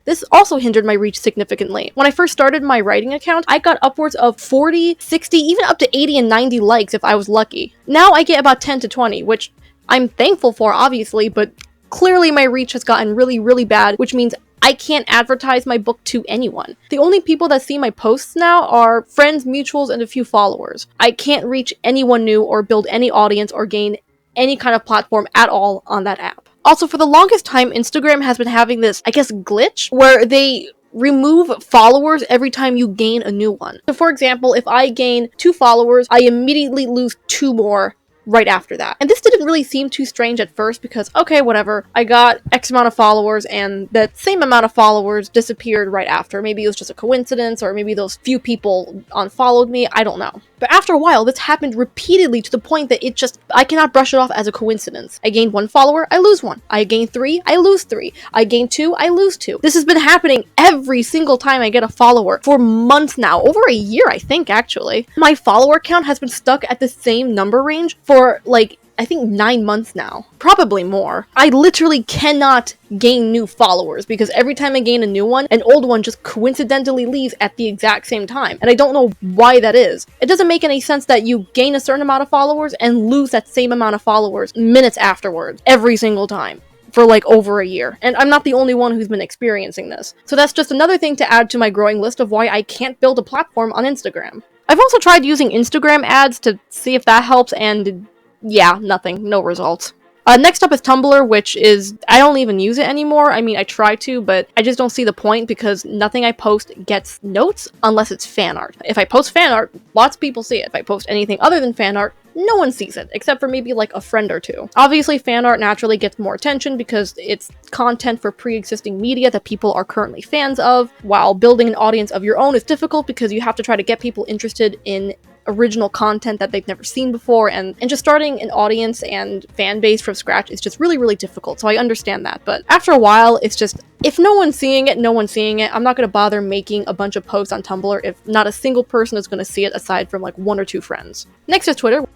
This also hindered my reach significantly. When I first started my writing account, I got upwards of 40, 60, even up to 80 and 90 likes if I was lucky. Now I get about 10 to 20, which I'm thankful for, obviously, but clearly my reach has gotten really bad, which means I can't advertise my book to anyone. The only people that see my posts now are friends, mutuals, and a few followers. I can't reach anyone new or build any audience or gain any kind of platform at all on that app. Also, for the longest time, Instagram has been having this, I guess, glitch where they remove followers every time you gain a new one. So for example, if I gain 2 followers, I immediately lose 2 more right after that. And this didn't really seem too strange at first because, okay, whatever, I got X amount of followers and that same amount of followers disappeared right after. Maybe it was just a coincidence, or maybe those few people unfollowed me, I don't know. But after a while, this happened repeatedly to the point that I cannot brush it off as a coincidence. I gain 1 follower, I lose 1. I gain 3, I lose 3. I gain 2, I lose 2. This has been happening every single time I get a follower for months now. Over a year, I think, actually. My follower count has been stuck at the same number range for, like, I think 9 months now. Probably more. I literally cannot gain new followers because every time I gain a new one, an old one just coincidentally leaves at the exact same time. And I don't know why that is. It doesn't make any sense that you gain a certain amount of followers and lose that same amount of followers minutes afterwards, every single time, for like over a year. And I'm not the only one who's been experiencing this. So that's just another thing to add to my growing list of why I can't build a platform on Instagram. I've also tried using Instagram ads to see if that helps, and yeah, nothing. No results. Next up is Tumblr, which is, I don't even use it anymore. I mean, I try to, but I just don't see the point because nothing I post gets notes unless it's fan art. If I post fan art, lots of people see it. If I post anything other than fan art, no one sees it, except for maybe like a friend or two. Obviously, fan art naturally gets more attention because it's content for pre-existing media that people are currently fans of, while building an audience of your own is difficult because you have to try to get people interested in original content that they've never seen before, and just starting an audience and fan base from scratch is just really, really difficult, so I understand that. But after a while, it's just, if no one's seeing it, no one's seeing it. I'm not going to bother making a bunch of posts on Tumblr if not a single person is going to see it aside from like 1 or 2 friends. Next is Twitter,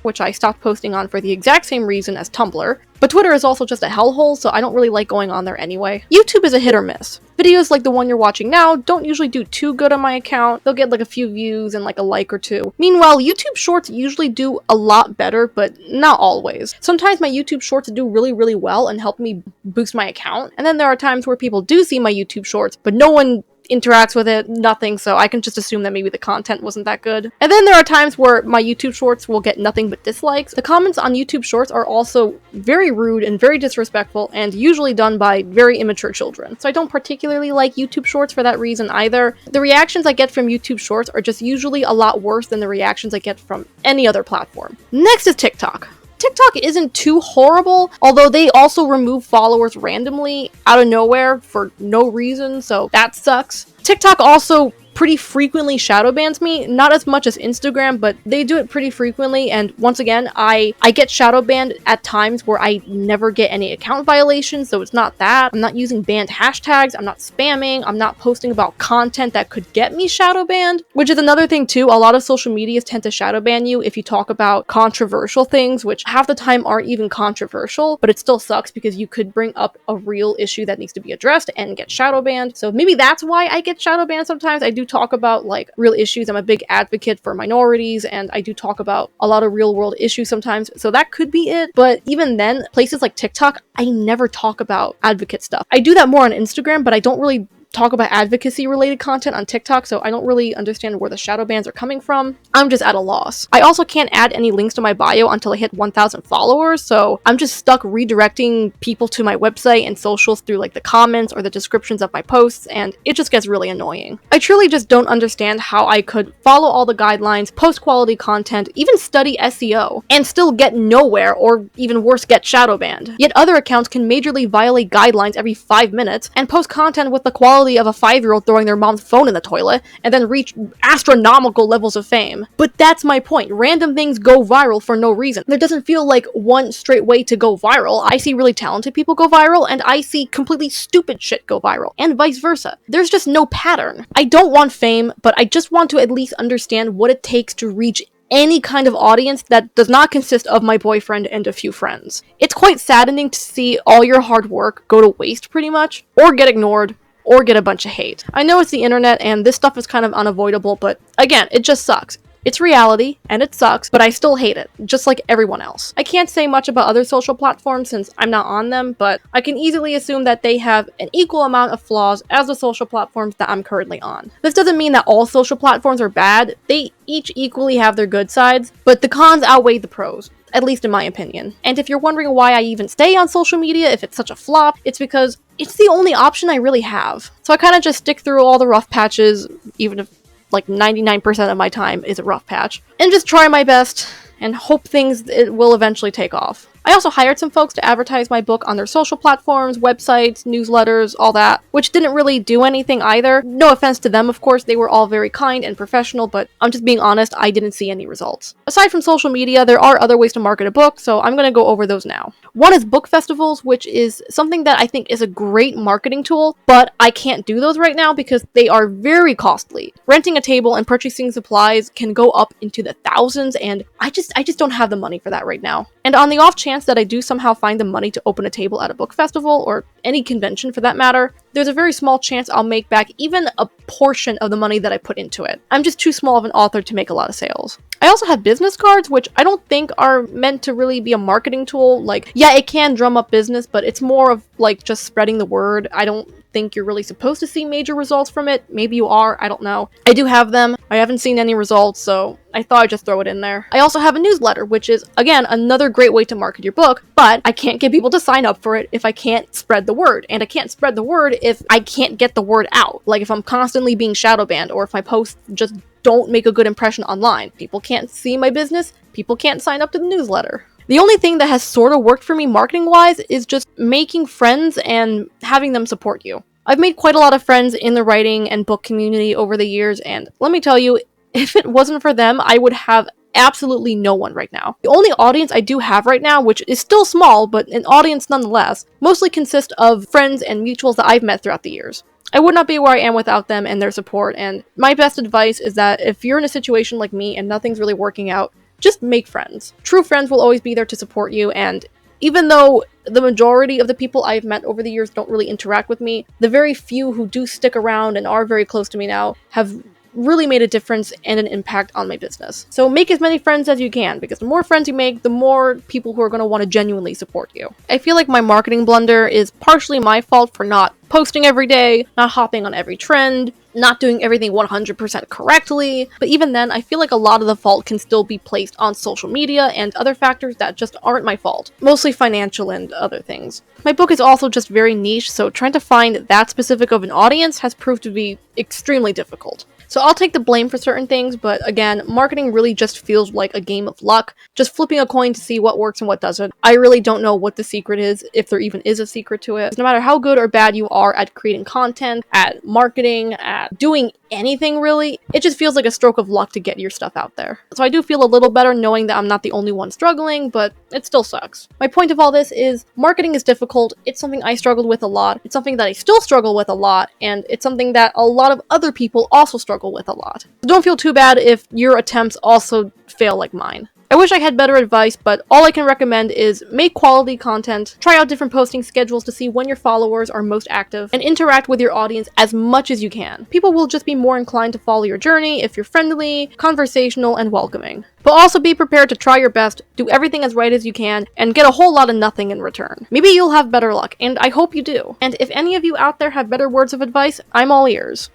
which I stopped posting on for the exact same reason as Tumblr, but Twitter is also just a hellhole, so I don't really like going on there anyway. YouTube is a hit or miss. Videos like the one you're watching now don't usually do too good on my account. They'll get like a few views and like a like or two. Meanwhile, YouTube Shorts usually do a lot better, but not always. Sometimes my YouTube Shorts do really, really well and help me boost my account, and then there are times where people do see my YouTube Shorts, but no one interacts with it, nothing, so I can just assume that maybe the content wasn't that good. And then there are times where my YouTube Shorts will get nothing but dislikes. The comments on YouTube Shorts are also very rude and very disrespectful, and usually done by very immature children. So I don't particularly like YouTube Shorts for that reason either. The reactions I get from YouTube Shorts are just usually a lot worse than the reactions I get from any other platform. Next is TikTok. TikTok isn't too horrible, although they also remove followers randomly out of nowhere for no reason, so that sucks. TikTok also pretty frequently shadow bans me, not as much as Instagram, but they do it pretty frequently, and once again, I get shadow banned at times where I never get any account violations, so it's not that. I'm not using banned hashtags, I'm not spamming, I'm not posting about content that could get me shadow banned, which is another thing too. A lot of social medias tend to shadow ban you if you talk about controversial things, which half the time aren't even controversial, but it still sucks because you could bring up a real issue that needs to be addressed and get shadow banned. So maybe that's why I get shadow banned sometimes. I do talk about like real issues. I'm a big advocate for minorities, and I do talk about a lot of real world issues sometimes, so that could be it. But even then, places like TikTok, I never talk about advocate stuff. I do that more on Instagram, but I don't really talk about advocacy related content on TikTok, so I don't really understand where the shadow bans are coming from. I'm just at a loss. I also can't add any links to my bio until I hit 1,000 followers, so I'm just stuck redirecting people to my website and socials through like the comments or the descriptions of my posts, and it just gets really annoying. I truly just don't understand how I could follow all the guidelines, post quality content, even study SEO, and still get nowhere, or even worse, get shadow banned. Yet other accounts can majorly violate guidelines every 5 minutes and post content with the quality of a 5-year-old throwing their mom's phone in the toilet and then reach astronomical levels of fame. But that's my point. Random things go viral for no reason. There doesn't feel like one straight way to go viral. I see really talented people go viral, and I see completely stupid shit go viral, and vice versa. There's just no pattern. I don't want fame, but I just want to at least understand what it takes to reach any kind of audience that does not consist of my boyfriend and a few friends. It's quite saddening to see all your hard work go to waste pretty much, or get ignored, or get a bunch of hate. I know it's the internet and this stuff is kind of unavoidable, but again, it just sucks. It's reality, and it sucks, but I still hate it, just like everyone else. I can't say much about other social platforms since I'm not on them, but I can easily assume that they have an equal amount of flaws as the social platforms that I'm currently on. This doesn't mean that all social platforms are bad. They each equally have their good sides, but the cons outweigh the pros, at least in my opinion. And if you're wondering why I even stay on social media if it's such a flop, it's because it's the only option I really have. So I kind of just stick through all the rough patches, even if like 99% of my time is a rough patch, and just try my best and hope it will eventually take off. I also hired some folks to advertise my book on their social platforms, websites, newsletters, all that, which didn't really do anything either. No offense to them, of course, they were all very kind and professional, but I'm just being honest, I didn't see any results. Aside from social media, there are other ways to market a book, so I'm going to go over those now. One is book festivals, which is something that I think is a great marketing tool, but I can't do those right now because they are very costly. Renting a table and purchasing supplies can go up into the thousands, and I just don't have the money for that right now. And on the off chance that I do somehow find the money to open a table at a book festival, or any convention for that matter, there's a very small chance I'll make back even a portion of the money that I put into it. I'm just too small of an author to make a lot of sales. I also have business cards, which I don't think are meant to really be a marketing tool. Like, yeah, it can drum up business, but it's more of like just spreading the word. I don't think you're really supposed to see major results from it. Maybe you are, I don't know. I do have them. I haven't seen any results, so I thought I'd just throw it in there. I also have a newsletter, which is, again, another great way to market your book, but I can't get people to sign up for it if I can't spread the word. And I can't spread the word if I can't get the word out. Like if I'm constantly being shadow banned, or if my posts just don't make a good impression online. People can't see my business, people can't sign up to the newsletter. The only thing that has sort of worked for me marketing-wise is just making friends and having them support you. I've made quite a lot of friends in the writing and book community over the years, and let me tell you, if it wasn't for them, I would have absolutely no one right now. The only audience I do have right now, which is still small, but an audience nonetheless, mostly consists of friends and mutuals that I've met throughout the years. I would not be where I am without them and their support, and my best advice is that if you're in a situation like me and nothing's really working out, just make friends. True friends will always be there to support you, and even though the majority of the people I've met over the years don't really interact with me, the very few who do stick around and are very close to me now have really made a difference and an impact on my business. So make as many friends as you can, because the more friends you make, the more people who are going to want to genuinely support you. I feel like my marketing blunder is partially my fault for not posting every day, not hopping on every trend, not doing everything 100% correctly, but even then, I feel like a lot of the fault can still be placed on social media and other factors that just aren't my fault, mostly financial and other things. My book is also just very niche, so trying to find that specific of an audience has proved to be extremely difficult. So I'll take the blame for certain things, but again, marketing really just feels like a game of luck, just flipping a coin to see what works and what doesn't. I really don't know what the secret is, if there even is a secret to it. No matter how good or bad you are at creating content, at marketing, at doing anything really, it just feels like a stroke of luck to get your stuff out there. So I do feel a little better knowing that I'm not the only one struggling, but it still sucks. My point of all this is, marketing is difficult, it's something I struggled with a lot, it's something that I still struggle with a lot, and it's something that a lot of other people also struggle with a lot. So don't feel too bad if your attempts also fail like mine. I wish I had better advice, but all I can recommend is make quality content, try out different posting schedules to see when your followers are most active, and interact with your audience as much as you can. People will just be more inclined to follow your journey if you're friendly, conversational, and welcoming. But also be prepared to try your best, do everything as right as you can, and get a whole lot of nothing in return. Maybe you'll have better luck, and I hope you do. And if any of you out there have better words of advice, I'm all ears.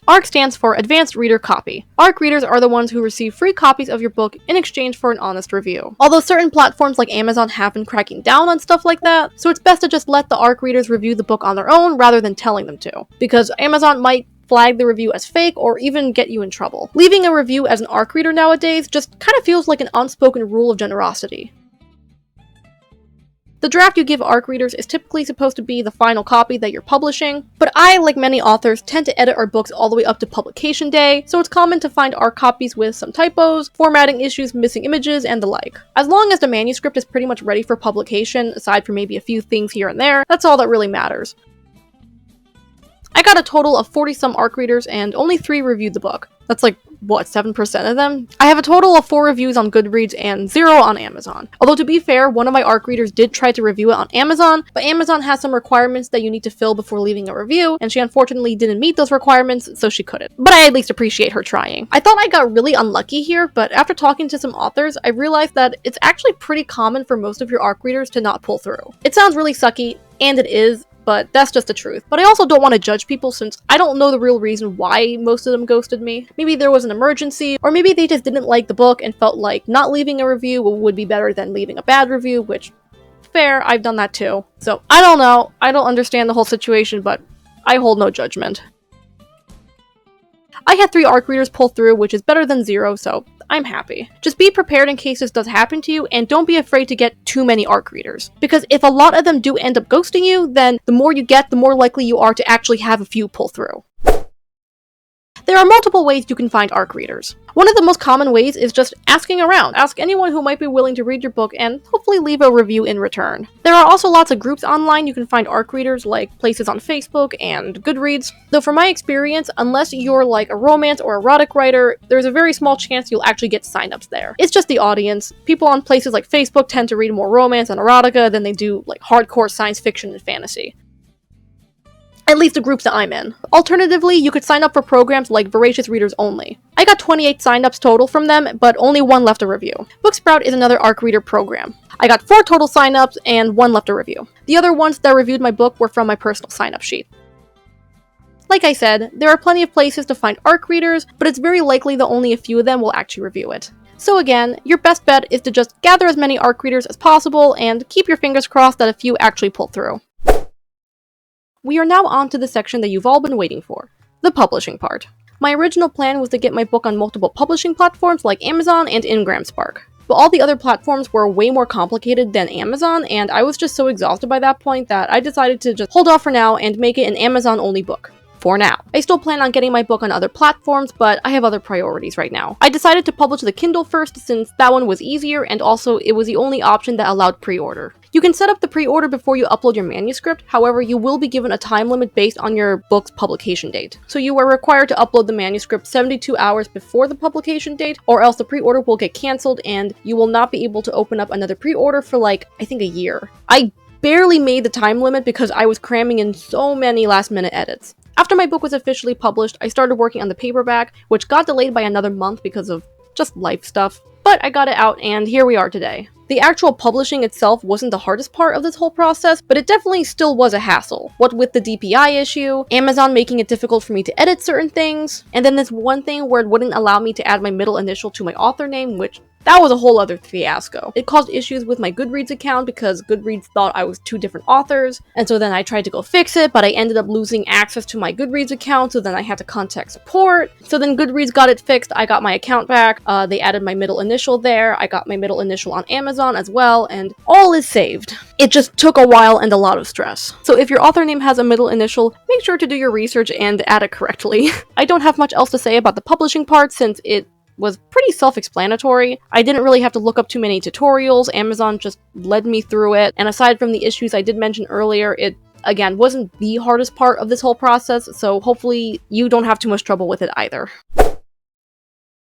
ARC stands for Advanced Reader Copy. ARC readers are the ones who receive free copies of your book in exchange for an honest review. Although certain platforms like Amazon have been cracking down on stuff like that, so it's best to just let the ARC readers review the book on their own rather than telling them to, because Amazon might flag the review as fake or even get you in trouble. Leaving a review as an ARC reader nowadays just kind of feels like an unspoken rule of generosity. The draft you give ARC readers is typically supposed to be the final copy that you're publishing, but I, like many authors, tend to edit our books all the way up to publication day, so it's common to find ARC copies with some typos, formatting issues, missing images, and the like. As long as the manuscript is pretty much ready for publication, aside from maybe a few things here and there, that's all that really matters. I got a total of 40-some ARC readers, and only 3 reviewed the book. That's like, what, 7% of them? I have a total of 4 reviews on Goodreads and 0 on Amazon. Although to be fair, one of my ARC readers did try to review it on Amazon, but Amazon has some requirements that you need to fill before leaving a review, and she unfortunately didn't meet those requirements, so she couldn't. But I at least appreciate her trying. I thought I got really unlucky here, but after talking to some authors, I realized that it's actually pretty common for most of your ARC readers to not pull through. It sounds really sucky, and it is, but that's just the truth. But I also don't want to judge people since I don't know the real reason why most of them ghosted me. Maybe there was an emergency, or maybe they just didn't like the book and felt like not leaving a review would be better than leaving a bad review, which, fair, I've done that too. So, I don't know, I don't understand the whole situation, but I hold no judgment. I had 3 ARC readers pull through, which is better than 0, so I'm happy. Just be prepared in case this does happen to you, and don't be afraid to get too many ARC readers. Because if a lot of them do end up ghosting you, then the more you get, the more likely you are to actually have a few pull through. There are multiple ways you can find ARC readers. One of the most common ways is just asking around. Ask anyone who might be willing to read your book and hopefully leave a review in return. There are also lots of groups online you can find ARC readers, like places on Facebook and Goodreads. Though from my experience, unless you're like a romance or erotic writer, there's a very small chance you'll actually get signups there. It's just the audience. People on places like Facebook tend to read more romance and erotica than they do like hardcore science fiction and fantasy. At least the groups that I'm in. Alternatively, you could sign up for programs like Voracious Readers Only. I got 28 signups total from them, but only 1 left a review. Booksprout is another ARC reader program. I got 4 total signups and 1 left a review. The other ones that reviewed my book were from my personal sign-up sheet. Like I said, there are plenty of places to find ARC readers, but it's very likely that only a few of them will actually review it. So again, your best bet is to just gather as many ARC readers as possible and keep your fingers crossed that a few actually pull through. We are now on to the section that you've all been waiting for, the publishing part. My original plan was to get my book on multiple publishing platforms like Amazon and IngramSpark. But all the other platforms were way more complicated than Amazon, and I was just so exhausted by that point that I decided to just hold off for now and make it an Amazon-only book. For now. I still plan on getting my book on other platforms, but I have other priorities right now. I decided to publish the Kindle first since that one was easier, and also it was the only option that allowed pre-order. You can set up the pre-order before you upload your manuscript, however, you will be given a time limit based on your book's publication date. So you are required to upload the manuscript 72 hours before the publication date, or else the pre-order will get cancelled and you will not be able to open up another pre-order for like, I think a year. I barely made the time limit because I was cramming in so many last-minute edits. After my book was officially published, I started working on the paperback, which got delayed by another month because of just life stuff. But I got it out, and here we are today. The actual publishing itself wasn't the hardest part of this whole process, but it definitely still was a hassle. What with the DPI issue, Amazon making it difficult for me to edit certain things, and then this one thing where it wouldn't allow me to add my middle initial to my author name, which that was a whole other fiasco. It caused issues with my Goodreads account because Goodreads thought I was 2 different authors, and so then I tried to go fix it, but I ended up losing access to my Goodreads account, so then I had to contact support. So then Goodreads got it fixed, I got my account back, they added my middle initial there, I got my middle initial on Amazon as well, and all is saved. It just took a while and a lot of stress. So if your author name has a middle initial, make sure to do your research and add it correctly. I don't have much else to say about the publishing part since it was pretty self-explanatory. I didn't really have to look up too many tutorials, Amazon just led me through it, and aside from the issues I did mention earlier, it, again, wasn't the hardest part of this whole process, so hopefully you don't have too much trouble with it either.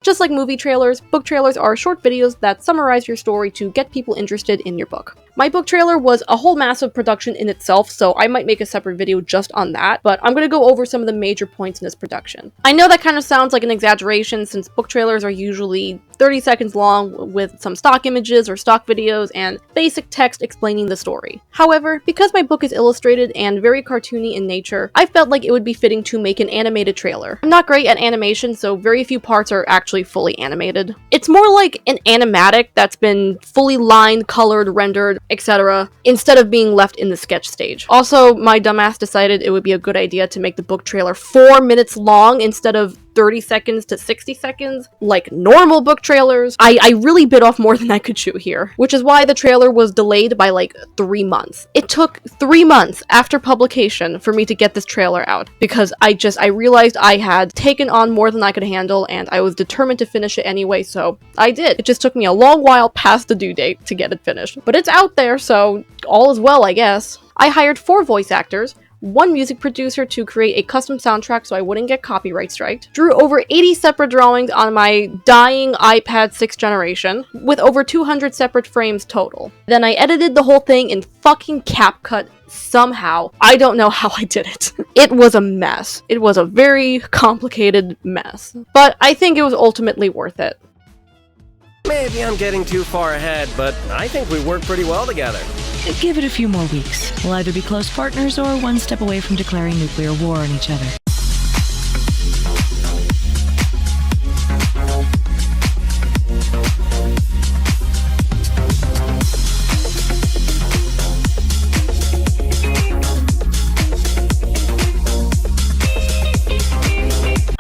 Just like movie trailers, book trailers are short videos that summarize your story to get people interested in your book. My book trailer was a whole massive production in itself, so I might make a separate video just on that, but I'm going to go over some of the major points in this production. I know that kind of sounds like an exaggeration since book trailers are usually 30 seconds long with some stock images or stock videos and basic text explaining the story. However, because my book is illustrated and very cartoony in nature, I felt like it would be fitting to make an animated trailer. I'm not great at animation, so very few parts are actually fully animated. It's more like an animatic that's been fully lined, colored, rendered, etc., instead of being left in the sketch stage. Also, my dumbass decided it would be a good idea to make the book trailer 4 minutes long instead of 30 seconds to 60 seconds, like normal book trailers. I really bit off more than I could chew here, which is why the trailer was delayed by like 3 months. It took 3 months after publication for me to get this trailer out, because I realized I had taken on more than I could handle, and I was determined to finish it anyway, so I did. It just took me a long while past the due date to get it finished, but it's out there, so all is well, I guess. I hired 4 voice actors, 1 music producer to create a custom soundtrack so I wouldn't get copyright striked, drew over 80 separate drawings on my dying iPad 6th generation, with over 200 separate frames total. Then I edited the whole thing in fucking CapCut somehow. I don't know how I did it. It was a mess. It was a very complicated mess. But I think it was ultimately worth it. Maybe I'm getting too far ahead, but I think we work pretty well together. Give it a few more weeks. We'll either be close partners or one step away from declaring nuclear war on each other.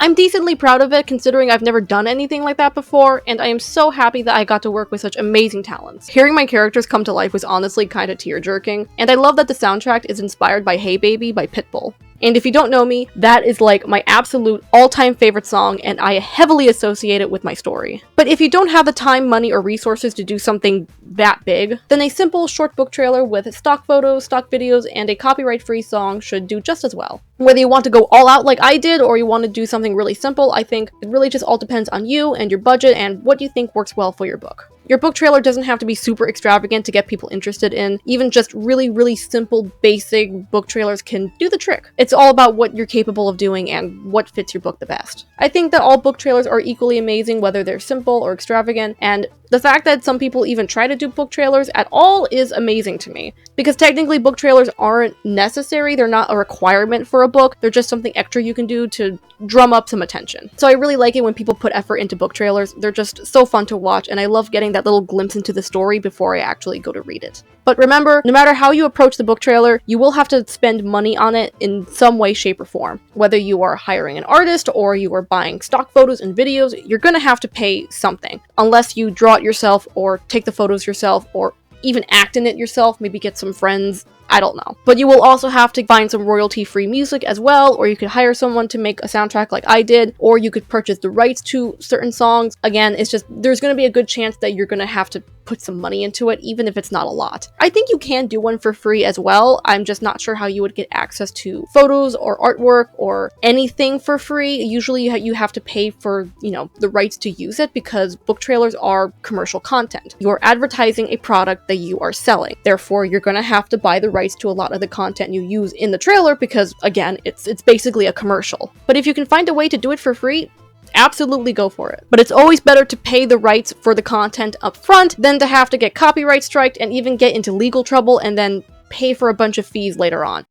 I'm decently proud of it considering I've never done anything like that before, and I am so happy that I got to work with such amazing talents. Hearing my characters come to life was honestly kinda tear-jerking, and I love that the soundtrack is inspired by Hey Baby by Pitbull. And if you don't know me, that is like my absolute all-time favorite song, and I heavily associate it with my story. But if you don't have the time, money, or resources to do something that big, then a simple short book trailer with stock photos, stock videos, and a copyright-free song should do just as well. Whether you want to go all out like I did, or you want to do something really simple, I think it really just all depends on you and your budget and what you think works well for your book. Your book trailer doesn't have to be super extravagant to get people interested in. Even just really simple, basic book trailers can do the trick. It's all about what you're capable of doing and what fits your book the best. I think that all book trailers are equally amazing, whether they're simple or extravagant, and The fact that some people even try to do book trailers at all is amazing to me, because technically book trailers aren't necessary, they're not a requirement for a book, they're just something extra you can do to drum up some attention. So I really like it when people put effort into book trailers. They're just so fun to watch, and I love getting that little glimpse into the story before I actually go to read it. But remember, no matter how you approach the book trailer, you will have to spend money on it in some way, shape, or form. Whether you are hiring an artist or you are buying stock photos and videos, you're gonna have to pay something. Unless you draw it yourself or take the photos yourself or even act in it yourself, maybe get some friends, I don't know. But you will also have to find some royalty-free music as well, or you could hire someone to make a soundtrack like I did, or you could purchase the rights to certain songs. Again, it's just, there's going to be a good chance that you're going to have to put some money into it, even if it's not a lot. I think you can do one for free as well. I'm just not sure how you would get access to photos or artwork or anything for free. Usually you have to pay for, the rights to use it, because book trailers are commercial content. You're advertising a product that you are selling. Therefore, you're going to have to buy the rights to a lot of the content you use in the trailer, because again, it's basically a commercial. But if you can find a way to do it for free, absolutely go for it. But it's always better to pay the rights for the content up front than to have to get copyright striked and even get into legal trouble and then pay for a bunch of fees later on.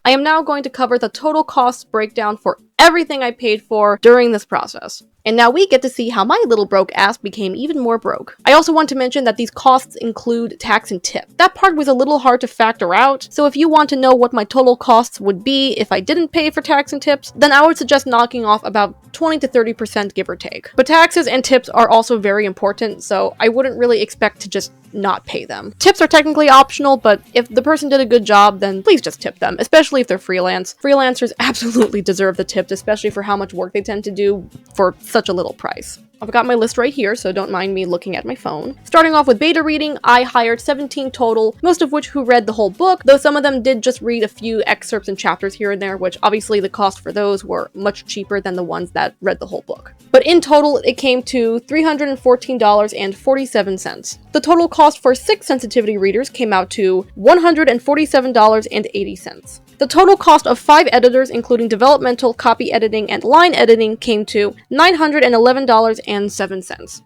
I am now going to cover the total costs breakdown for everything I paid for during this process. And now we get to see how my little broke ass became even more broke. I also want to mention that these costs include tax and tip. That part was a little hard to factor out, so if you want to know what my total costs would be if I didn't pay for tax and tips, then I would suggest knocking off about 20 to 30% give or take. But taxes and tips are also very important, so I wouldn't really expect to just not pay them. Tips are technically optional, but if the person did a good job, then please just tip them, especially if they're freelance. Freelancers absolutely deserve the tips, especially for how much work they tend to do for such a little price. I've got my list right here, so don't mind me looking at my phone. Starting off with beta reading, I hired 17 total, most of which who read the whole book, though some of them did just read a few excerpts and chapters here and there, which obviously the cost for those were much cheaper than the ones that read the whole book. But in total, it came to $314.47. The total cost for 6 sensitivity readers came out to $147.80. The total cost of 5 editors, including developmental, copy editing, and line editing, came to $911.07.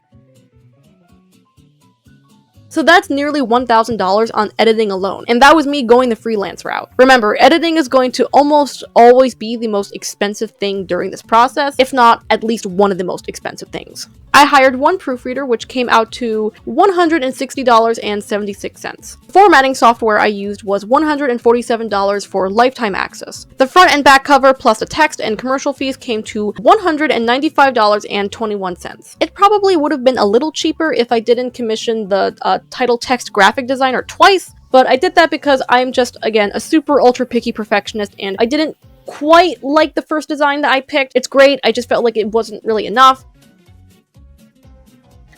So that's nearly $1,000 on editing alone, and that was me going the freelance route. Remember, editing is going to almost always be the most expensive thing during this process, if not at least one of the most expensive things. I hired one proofreader, which came out to $160.76. Formatting software I used was $147 for lifetime access. The front and back cover plus the text and commercial fees came to $195.21. It probably would have been a little cheaper if I didn't commission the title text graphic designer twice, but I did that because I'm just, again, a super ultra picky perfectionist, and I didn't quite like the first design that I picked. It's great, I just felt like it wasn't really enough.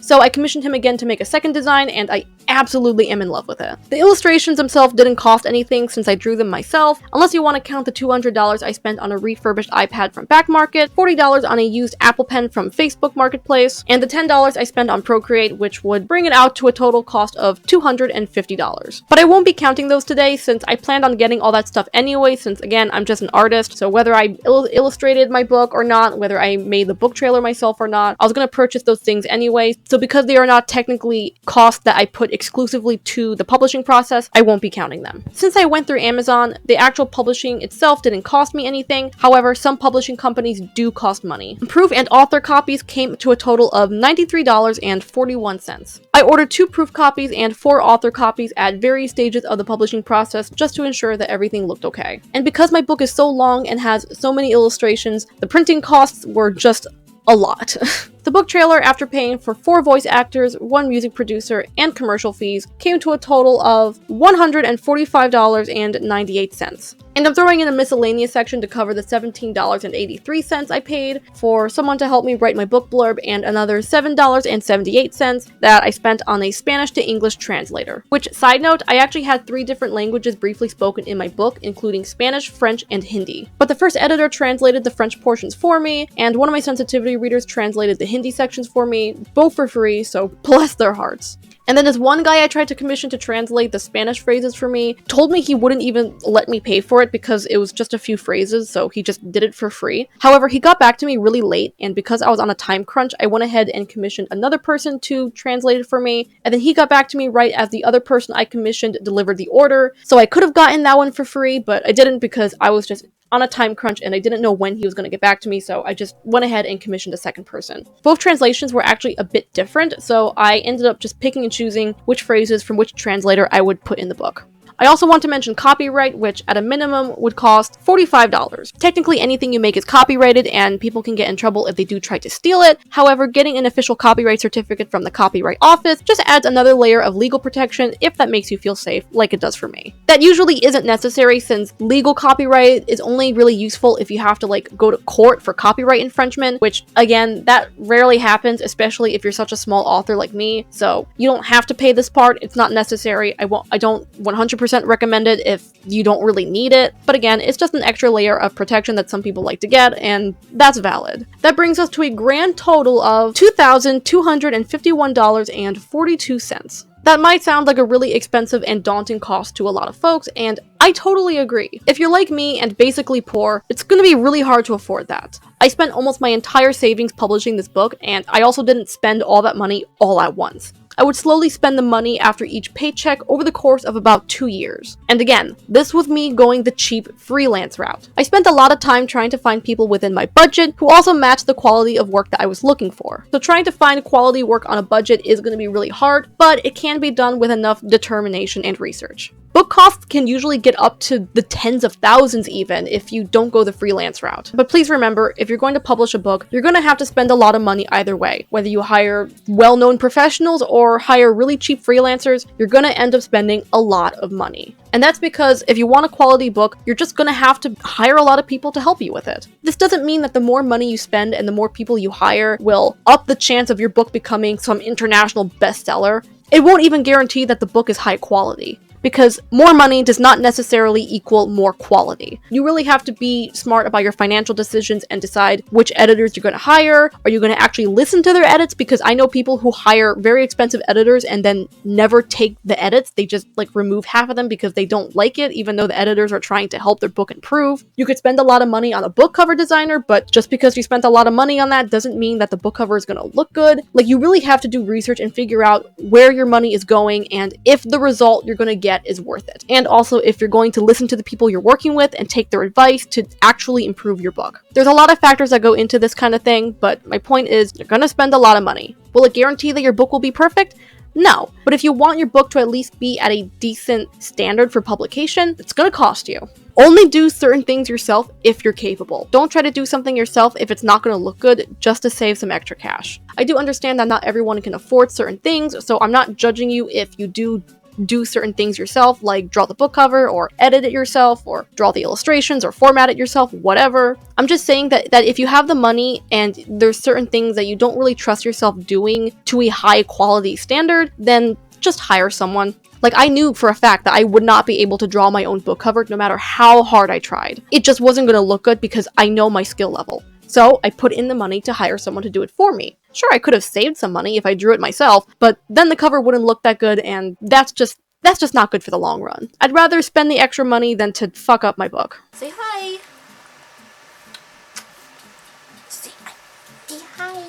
So I commissioned him again to make a second design, and I absolutely am in love with it. The illustrations themselves didn't cost anything since I drew them myself, unless you want to count the $200 I spent on a refurbished iPad from Back Market, $40 on a used Apple Pen from Facebook Marketplace, and the $10 I spent on Procreate, which would bring it out to a total cost of $250. But I won't be counting those today, since I planned on getting all that stuff anyway, since again, I'm just an artist, so whether I illustrated my book or not, whether I made the book trailer myself or not, I was going to purchase those things anyway, so because they are not technically costs that I put exclusively to the publishing process, I won't be counting them. Since I went through Amazon, the actual publishing itself didn't cost me anything. However, some publishing companies do cost money. Proof and author copies came to a total of $93.41. I ordered 2 proof copies and 4 author copies at various stages of the publishing process just to ensure that everything looked okay. And because my book is so long and has so many illustrations, the printing costs were just a lot. The book trailer, after paying for 4 voice actors, 1 music producer, and commercial fees, came to a total of $145.98. And I'm throwing in a miscellaneous section to cover the $17.83 I paid for someone to help me write my book blurb, and another $7.78 that I spent on a Spanish to English translator. Which, side note, I actually had 3 different languages briefly spoken in my book, including Spanish, French, and Hindi. But the first editor translated the French portions for me, and one of my sensitivity readers translated the Hindi sections for me, both for free, so bless their hearts. And then this one guy I tried to commission to translate the Spanish phrases for me told me he wouldn't even let me pay for it because it was just a few phrases, so he just did it for free. However, he got back to me really late, and because I was on a time crunch, I went ahead and commissioned another person to translate it for me, and then he got back to me right as the other person I commissioned delivered the order. So I could have gotten that one for free, but I didn't because I was just on a time crunch and I didn't know when he was going to get back to me, so I just went ahead and commissioned a second person. Both translations were actually a bit different, so I ended up just picking and choosing which phrases from which translator I would put in the book. I also want to mention copyright, which at a minimum would cost $45. Technically, anything you make is copyrighted, and people can get in trouble if they do try to steal it. However, getting an official copyright certificate from the Copyright Office just adds another layer of legal protection if that makes you feel safe, like it does for me. That usually isn't necessary since legal copyright is only really useful if you have to go to court for copyright infringement, which again, that rarely happens, especially if you're such a small author like me. So you don't have to pay this part. It's not necessary. I don't 100% recommend it if you don't really need it, but again, it's just an extra layer of protection that some people like to get, and that's valid. That brings us to a grand total of $2,251.42. That might sound like a really expensive and daunting cost to a lot of folks, and I totally agree. If you're like me and basically poor, it's gonna be really hard to afford that. I spent almost my entire savings publishing this book, and I also didn't spend all that money all at once. I would slowly spend the money after each paycheck over the course of about 2 years. And again, this was me going the cheap freelance route. I spent a lot of time trying to find people within my budget who also matched the quality of work that I was looking for. So trying to find quality work on a budget is going to be really hard, but it can be done with enough determination and research. Book costs can usually get up to the tens of thousands even if you don't go the freelance route. But please remember, if you're going to publish a book, you're going to have to spend a lot of money either way. Whether you hire well-known professionals or hire really cheap freelancers, you're going to end up spending a lot of money. And that's because if you want a quality book, you're just going to have to hire a lot of people to help you with it. This doesn't mean that the more money you spend and the more people you hire will up the chance of your book becoming some international bestseller. It won't even guarantee that the book is high quality, because more money does not necessarily equal more quality. You really have to be smart about your financial decisions and decide which editors you're going to hire. Are you going to actually listen to their edits? Because I know people who hire very expensive editors and then never take the edits. They just remove half of them because they don't like it, even though the editors are trying to help their book improve. You could spend a lot of money on a book cover designer, but just because you spent a lot of money on that doesn't mean that the book cover is going to look good. You really have to do research and figure out where your money is going and if the result you're going to get is worth it. And also if you're going to listen to the people you're working with and take their advice to actually improve your book. There's a lot of factors that go into this kind of thing, but my point is you're going to spend a lot of money. Will it guarantee that your book will be perfect? No. But if you want your book to at least be at a decent standard for publication, it's going to cost you. Only do certain things yourself if you're capable. Don't try to do something yourself if it's not going to look good just to save some extra cash. I do understand that not everyone can afford certain things, so I'm not judging you if you do certain things yourself, like draw the book cover or edit it yourself or draw the illustrations or format it yourself, whatever. I'm just saying that if you have the money and there's certain things that you don't really trust yourself doing to a high quality standard, then just hire someone. I knew for a fact that I would not be able to draw my own book cover no matter how hard I tried. It just wasn't going to look good because I know my skill level. So I put in the money to hire someone to do it for me. Sure, I could have saved some money if I drew it myself, but then the cover wouldn't look that good, and that's just not good for the long run. I'd rather spend the extra money than to fuck up my book. Say hi. Say hi.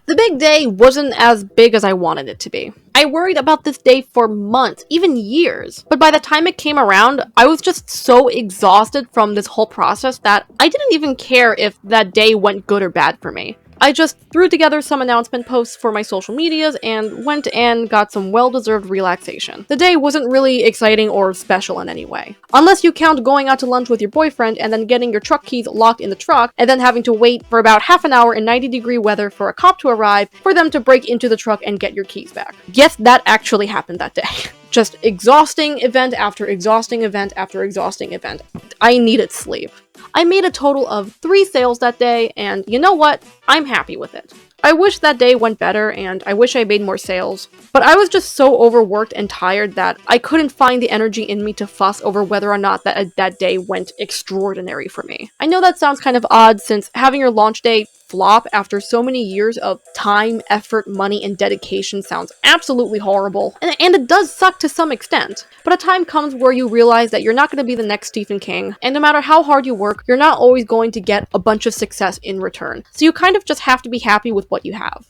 The big day wasn't as big as I wanted it to be. I worried about this day for months, even years. But by the time it came around, I was just so exhausted from this whole process that I didn't even care if that day went good or bad for me. I just threw together some announcement posts for my social medias and went and got some well-deserved relaxation. The day wasn't really exciting or special in any way. Unless you count going out to lunch with your boyfriend and then getting your truck keys locked in the truck and then having to wait for about half an hour in 90-degree weather for a cop to arrive for them to break into the truck and get your keys back. Yes, that actually happened that day. Just exhausting event after exhausting event after exhausting event. I needed sleep. I made a total of 3 sales that day, and you know what? I'm happy with it. I wish that day went better, and I wish I made more sales. But I was just so overworked and tired that I couldn't find the energy in me to fuss over whether or not that day went extraordinary for me. I know that sounds kind of odd since having your launch day flop after so many years of time, effort, money, and dedication sounds absolutely horrible, and it does suck to some extent. But a time comes where you realize that you're not going to be the next Stephen King, and no matter how hard you work, you're not always going to get a bunch of success in return. So you kind of just have to be happy with what you have.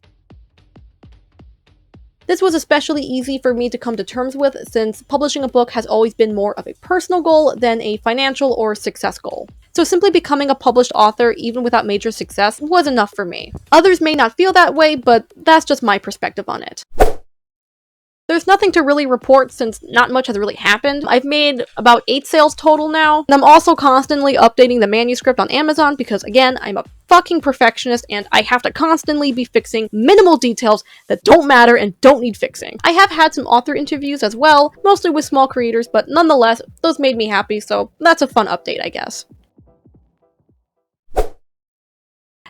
This was especially easy for me to come to terms with since publishing a book has always been more of a personal goal than a financial or success goal. So simply becoming a published author, even without major success, was enough for me. Others may not feel that way, but that's just my perspective on it. There's nothing to really report since not much has really happened. I've made about 8 sales total now, and I'm also constantly updating the manuscript on Amazon because, again, I'm a fucking perfectionist and I have to constantly be fixing minimal details that don't matter and don't need fixing. I have had some author interviews as well, mostly with small creators, but nonetheless, those made me happy, so that's a fun update, I guess.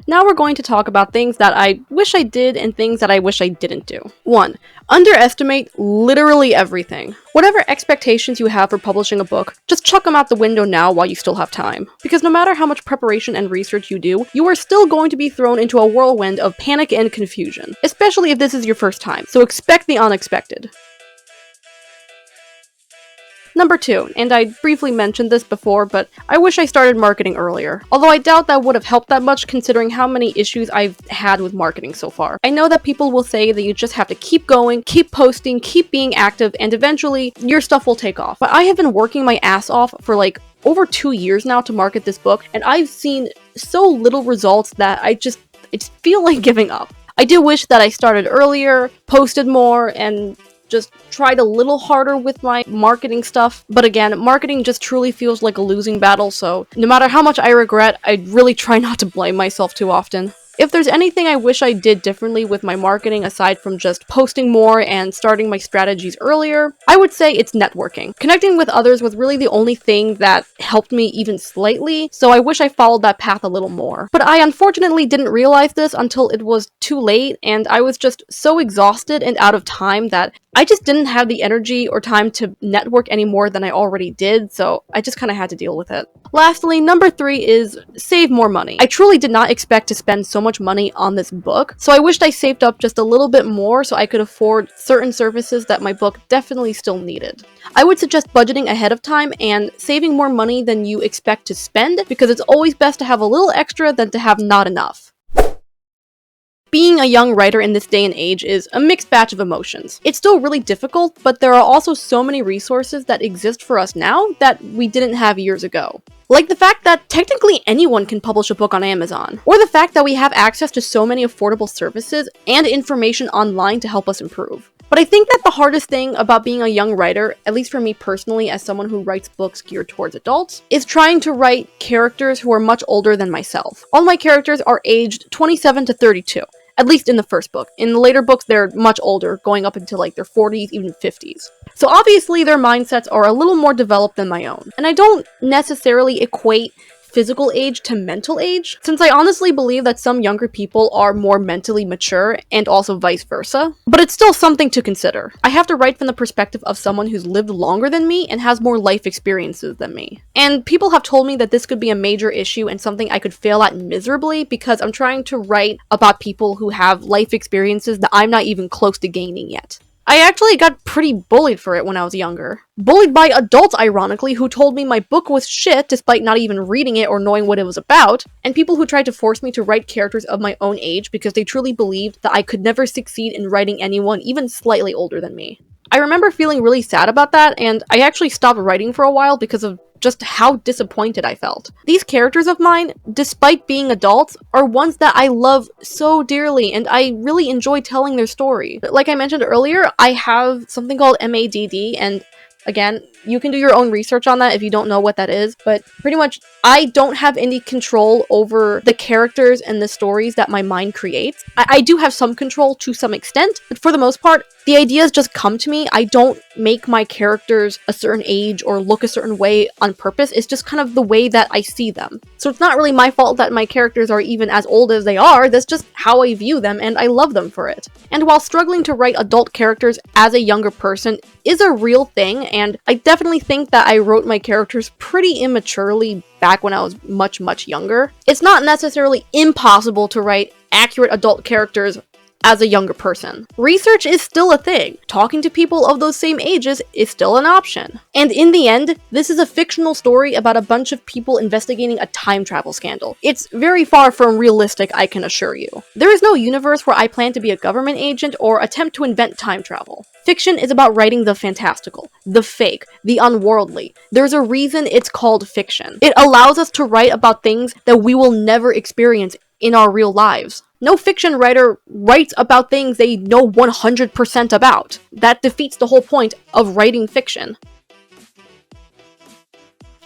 Now we're going to talk about things that I wish I did and things that I wish I didn't do. 1. Underestimate literally everything. Whatever expectations you have for publishing a book, just chuck them out the window now while you still have time. Because no matter how much preparation and research you do, you are still going to be thrown into a whirlwind of panic and confusion, especially if this is your first time, so expect the unexpected. Number 2, and I briefly mentioned this before, but I wish I started marketing earlier. Although I doubt that would have helped that much considering how many issues I've had with marketing so far. I know that people will say that you just have to keep going, keep posting, keep being active, and eventually your stuff will take off. But I have been working my ass off for like over 2 years now to market this book, and I've seen so little results that I just feel like giving up. I do wish that I started earlier, posted more, and just tried a little harder with my marketing stuff. But again, marketing just truly feels like a losing battle, so no matter how much I regret, I really try not to blame myself too often. If there's anything I wish I did differently with my marketing aside from just posting more and starting my strategies earlier, I would say it's networking. Connecting with others was really the only thing that helped me even slightly, so I wish I followed that path a little more. But I unfortunately didn't realize this until it was too late, and I was just so exhausted and out of time that I just didn't have the energy or time to network any more than I already did, so I just kind of had to deal with it. Lastly, number 3 is save more money. I truly did not expect to spend so much money on this book, so I wished I saved up just a little bit more so I could afford certain services that my book definitely still needed. I would suggest budgeting ahead of time and saving more money than you expect to spend, because it's always best to have a little extra than to have not enough. Being a young writer in this day and age is a mixed batch of emotions. It's still really difficult, but there are also so many resources that exist for us now that we didn't have years ago. Like the fact that technically anyone can publish a book on Amazon, or the fact that we have access to so many affordable services and information online to help us improve. But I think that the hardest thing about being a young writer, at least for me personally as someone who writes books geared towards adults, is trying to write characters who are much older than myself. All my characters are aged 27 to 32. At least in the first book. In the later books, they're much older, going up into like their 40s, even 50s. So obviously their mindsets are a little more developed than my own. And I don't necessarily equate physical age to mental age, since I honestly believe that some younger people are more mentally mature and also vice versa. But it's still something to consider. I have to write from the perspective of someone who's lived longer than me and has more life experiences than me. And people have told me that this could be a major issue and something I could fail at miserably because I'm trying to write about people who have life experiences that I'm not even close to gaining yet. I actually got pretty bullied for it when I was younger. Bullied by adults, ironically, who told me my book was shit despite not even reading it or knowing what it was about, and people who tried to force me to write characters of my own age because they truly believed that I could never succeed in writing anyone even slightly older than me. I remember feeling really sad about that, and I actually stopped writing for a while because of just how disappointed I felt. These characters of mine, despite being adults, are ones that I love so dearly, and I really enjoy telling their story. Like I mentioned earlier, I have something called MADD, and Again, you can do your own research on that if you don't know what that is, but pretty much I don't have any control over the characters and the stories that my mind creates. I do have some control to some extent, but for the most part, the ideas just come to me. I don't make my characters a certain age or look a certain way on purpose. It's just kind of the way that I see them. So it's not really my fault that my characters are even as old as they are. That's just how I view them, and I love them for it. And while struggling to write adult characters as a younger person is a real thing, and I definitely think that I wrote my characters pretty immaturely back when I was much, much younger, it's not necessarily impossible to write accurate adult characters as a younger person. Research is still a thing. Talking to people of those same ages is still an option. And in the end, this is a fictional story about a bunch of people investigating a time travel scandal. It's very far from realistic, I can assure you. There is no universe where I plan to be a government agent or attempt to invent time travel. Fiction is about writing the fantastical, the fake, the unworldly. There's a reason it's called fiction. It allows us to write about things that we will never experience in our real lives. No fiction writer writes about things they know 100% about. That defeats the whole point of writing fiction.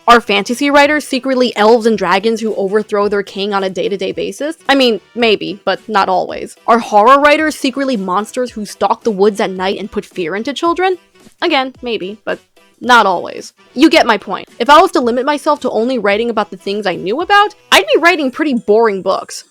Are fantasy writers secretly elves and dragons who overthrow their king on a day-to-day basis? I mean, maybe, but not always. Are horror writers secretly monsters who stalk the woods at night and put fear into children? Again, maybe, but not always. You get my point. If I was to limit myself to only writing about the things I knew about, I'd be writing pretty boring books.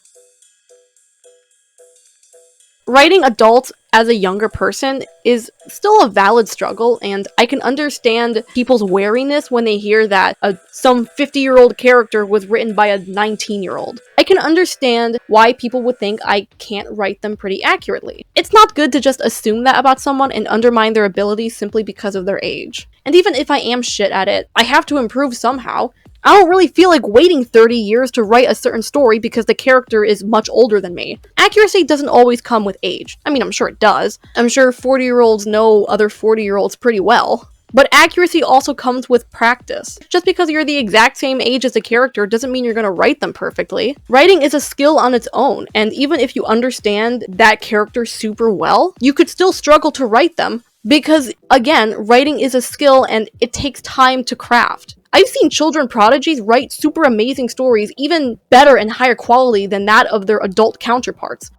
Writing adults as a younger person is still a valid struggle, and I can understand people's wariness when they hear that some 50-year-old character was written by a 19-year-old. I can understand why people would think I can't write them pretty accurately. It's not good to just assume that about someone and undermine their abilities simply because of their age. And even if I am shit at it, I have to improve somehow. I don't really feel like waiting 30 years to write a certain story because the character is much older than me. Accuracy doesn't always come with age. I mean, I'm sure it does. I'm sure 40-year-olds know other 40-year-olds pretty well. But accuracy also comes with practice. Just because you're the exact same age as a character doesn't mean you're going to write them perfectly. Writing is a skill on its own, and even if you understand that character super well, you could still struggle to write them because, again, writing is a skill and it takes time to craft. I've seen children prodigies write super amazing stories, even better and higher quality than that of their adult counterparts.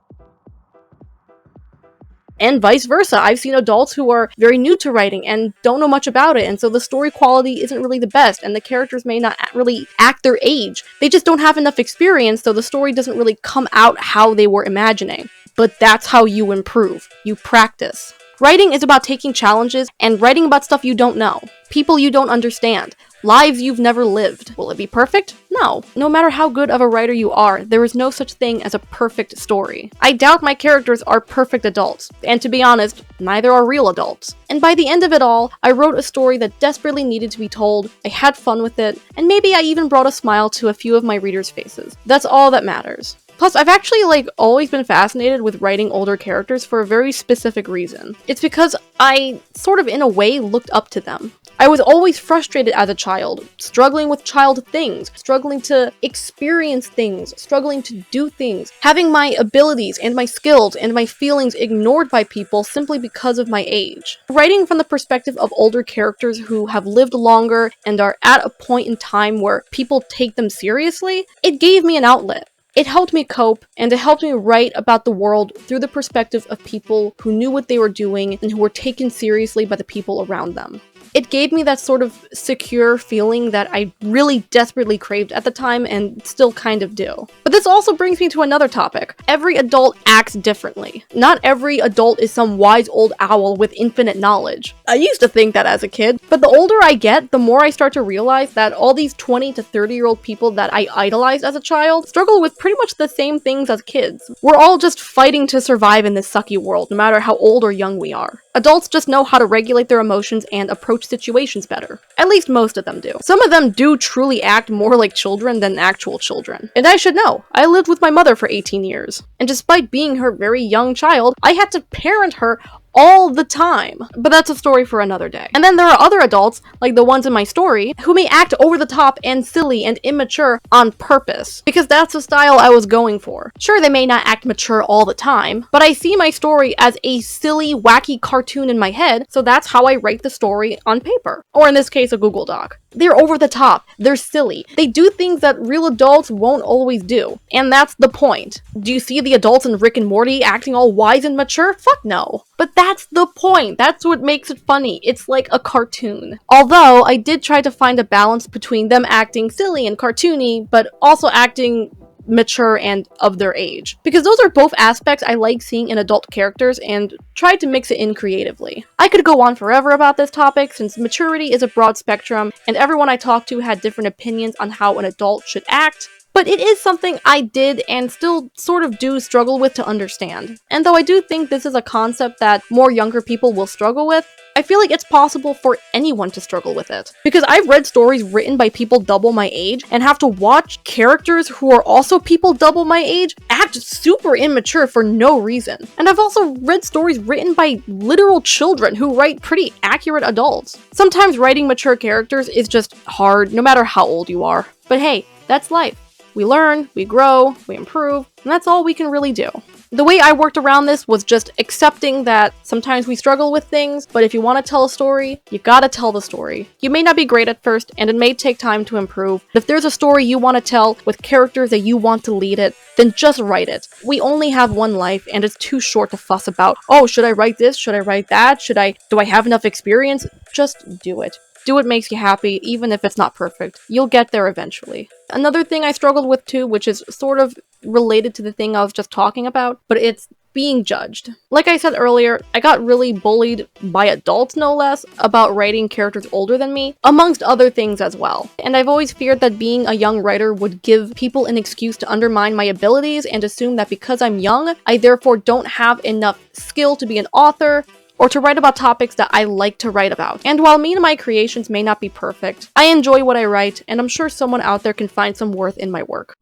And vice versa, I've seen adults who are very new to writing and don't know much about it, and so the story quality isn't really the best, and the characters may not really act their age. They just don't have enough experience, so the story doesn't really come out how they were imagining. But that's how you improve. You practice. Writing is about taking challenges and writing about stuff you don't know, people you don't understand, lives you've never lived. Will it be perfect? No. No matter how good of a writer you are, there is no such thing as a perfect story. I doubt my characters are perfect adults, and to be honest, neither are real adults. And by the end of it all, I wrote a story that desperately needed to be told, I had fun with it, and maybe I even brought a smile to a few of my readers' faces. That's all that matters. Plus, I've actually, always been fascinated with writing older characters for a very specific reason. It's because I, sort of in a way, looked up to them. I was always frustrated as a child, struggling with child things, struggling to experience things, struggling to do things, having my abilities and my skills and my feelings ignored by people simply because of my age. Writing from the perspective of older characters who have lived longer and are at a point in time where people take them seriously, it gave me an outlet. It helped me cope, and it helped me write about the world through the perspective of people who knew what they were doing and who were taken seriously by the people around them. It gave me that sort of secure feeling that I really desperately craved at the time and still kind of do. But this also brings me to another topic. Every adult acts differently. Not every adult is some wise old owl with infinite knowledge. I used to think that as a kid, but the older I get, the more I start to realize that all these 20 to 30-year-old people that I idolized as a child struggle with pretty much the same things as kids. We're all just fighting to survive in this sucky world, no matter how old or young we are. Adults just know how to regulate their emotions and approach situations better. At least most of them do. Some of them do truly act more like children than actual children. And I should know, I lived with my mother for 18 years. And despite being her very young child, I had to parent her all the time. But that's a story for another day. And then there are other adults, like the ones in my story, who may act over the top and silly and immature on purpose, because that's the style I was going for. Sure, they may not act mature all the time, but I see my story as a silly, wacky cartoon in my head, so that's how I write the story on paper. Or in this case, a Google Doc. They're over the top, they're silly, they do things that real adults won't always do, and that's the point. Do you see the adults in Rick and Morty acting all wise and mature? Fuck no. But that's the point, that's what makes it funny, it's like a cartoon. Although, I did try to find a balance between them acting silly and cartoony, but also acting mature and of their age. Because those are both aspects I like seeing in adult characters and tried to mix it in creatively. I could go on forever about this topic since maturity is a broad spectrum and everyone I talked to had different opinions on how an adult should act, but it is something I did and still sort of do struggle with to understand. And though I do think this is a concept that more younger people will struggle with, I feel like it's possible for anyone to struggle with it. Because I've read stories written by people double my age and have to watch characters who are also people double my age act super immature for no reason. And I've also read stories written by literal children who write pretty accurate adults. Sometimes writing mature characters is just hard, no matter how old you are. But hey, that's life. We learn, we grow, we improve, and that's all we can really do. The way I worked around this was just accepting that sometimes we struggle with things, but if you want to tell a story, you gotta tell the story. You may not be great at first, and it may take time to improve, but if there's a story you want to tell with characters that you want to lead it, then just write it. We only have one life, and it's too short to fuss about, oh, should I write this? Should I write that? Do I have enough experience? Just do it. Do what makes you happy, even if it's not perfect. You'll get there eventually. Another thing I struggled with too, which is sort of related to the thing I was just talking about, but it's being judged. Like I said earlier, I got really bullied by adults no less about writing characters older than me, amongst other things as well. And I've always feared that being a young writer would give people an excuse to undermine my abilities and assume that because I'm young, I therefore don't have enough skill to be an author, or to write about topics that I like to write about. And while me and my creations may not be perfect, I enjoy what I write, and I'm sure someone out there can find some worth in my work.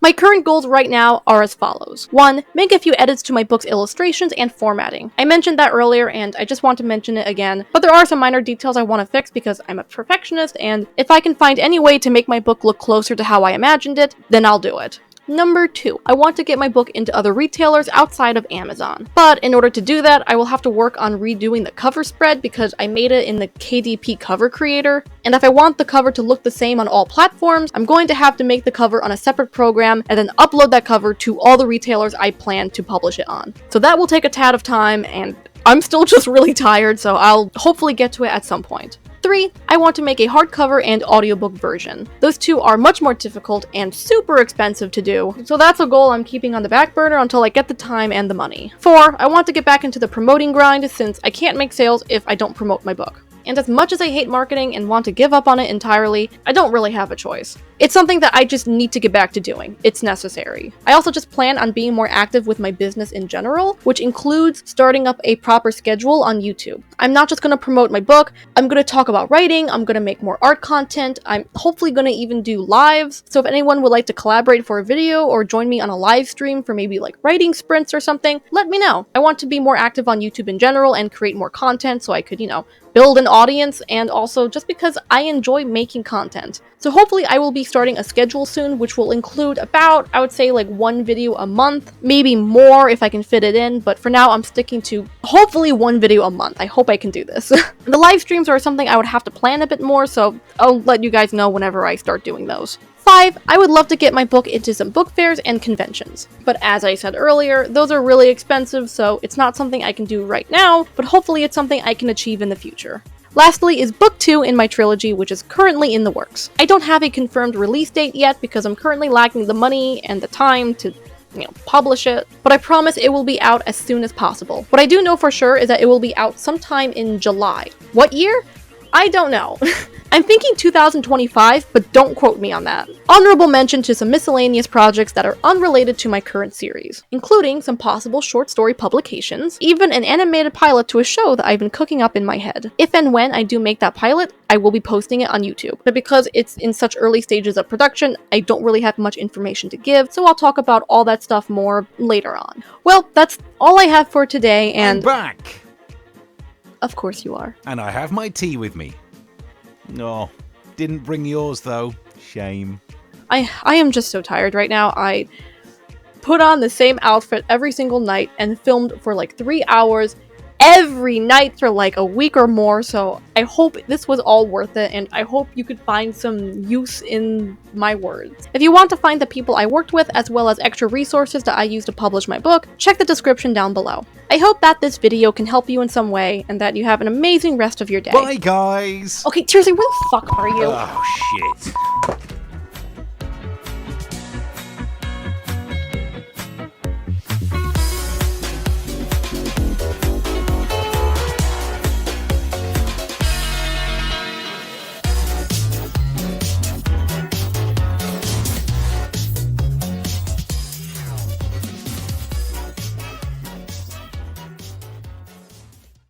My current goals right now are as follows. 1. Make a few edits to my book's illustrations and formatting. I mentioned that earlier and I just want to mention it again, but there are some minor details I want to fix because I'm a perfectionist, and if I can find any way to make my book look closer to how I imagined it, then I'll do it. Number 2, I want to get my book into other retailers outside of Amazon. But in order to do that, I will have to work on redoing the cover spread because I made it in the KDP cover creator. And if I want the cover to look the same on all platforms, I'm going to have to make the cover on a separate program and then upload that cover to all the retailers I plan to publish it on. So that will take a tad of time, and I'm still just really tired, so I'll hopefully get to it at some point. 3, I want to make a hardcover and audiobook version. Those two are much more difficult and super expensive to do, so that's a goal I'm keeping on the back burner until I get the time and the money. 4, I want to get back into the promoting grind since I can't make sales if I don't promote my book. And as much as I hate marketing and want to give up on it entirely, I don't really have a choice. It's something that I just need to get back to doing. It's necessary. I also just plan on being more active with my business in general, which includes starting up a proper schedule on YouTube. I'm not just going to promote my book, I'm going to talk about writing, I'm going to make more art content, I'm hopefully going to even do lives, so if anyone would like to collaborate for a video or join me on a live stream for maybe like writing sprints or something, let me know. I want to be more active on YouTube in general and create more content so I could, build an audience, and also just because I enjoy making content. So hopefully I will be starting a schedule soon, which will include about, I would say, like 1 video a month, maybe more if I can fit it in, but for now I'm sticking to hopefully 1 video a month. I hope I can do this. The live streams are something I would have to plan a bit more, so I'll let you guys know whenever I start doing those. 5, I would love to get my book into some book fairs and conventions. But as I said earlier, those are really expensive, so it's not something I can do right now, but hopefully it's something I can achieve in the future. Lastly is book 2 in my trilogy, which is currently in the works. I don't have a confirmed release date yet because I'm currently lacking the money and the time to publish it, but I promise it will be out as soon as possible. What I do know for sure is that it will be out sometime in July. What year? I don't know. I'm thinking 2025, but don't quote me on that. Honorable mention to some miscellaneous projects that are unrelated to my current series, including some possible short story publications, even an animated pilot to a show that I've been cooking up in my head. If and when I do make that pilot, I will be posting it on YouTube. But because it's in such early stages of production, I don't really have much information to give, so I'll talk about all that stuff more later on. Well, that's all I have for today, and... I'm back! Of course you are. And I have my tea with me. Oh, didn't bring yours though. Shame. I am just so tired right now. I put on the same outfit every single night and filmed for like 3 hours every night for like a week or more, so I hope this was all worth it, and I hope you could find some use in my words. If you want to find the people I worked with, as well as extra resources that I used to publish my book, check the description down below. I hope that this video can help you in some way, and that you have an amazing rest of your day. Bye, guys! Okay, seriously, where the fuck are you? Oh, shit.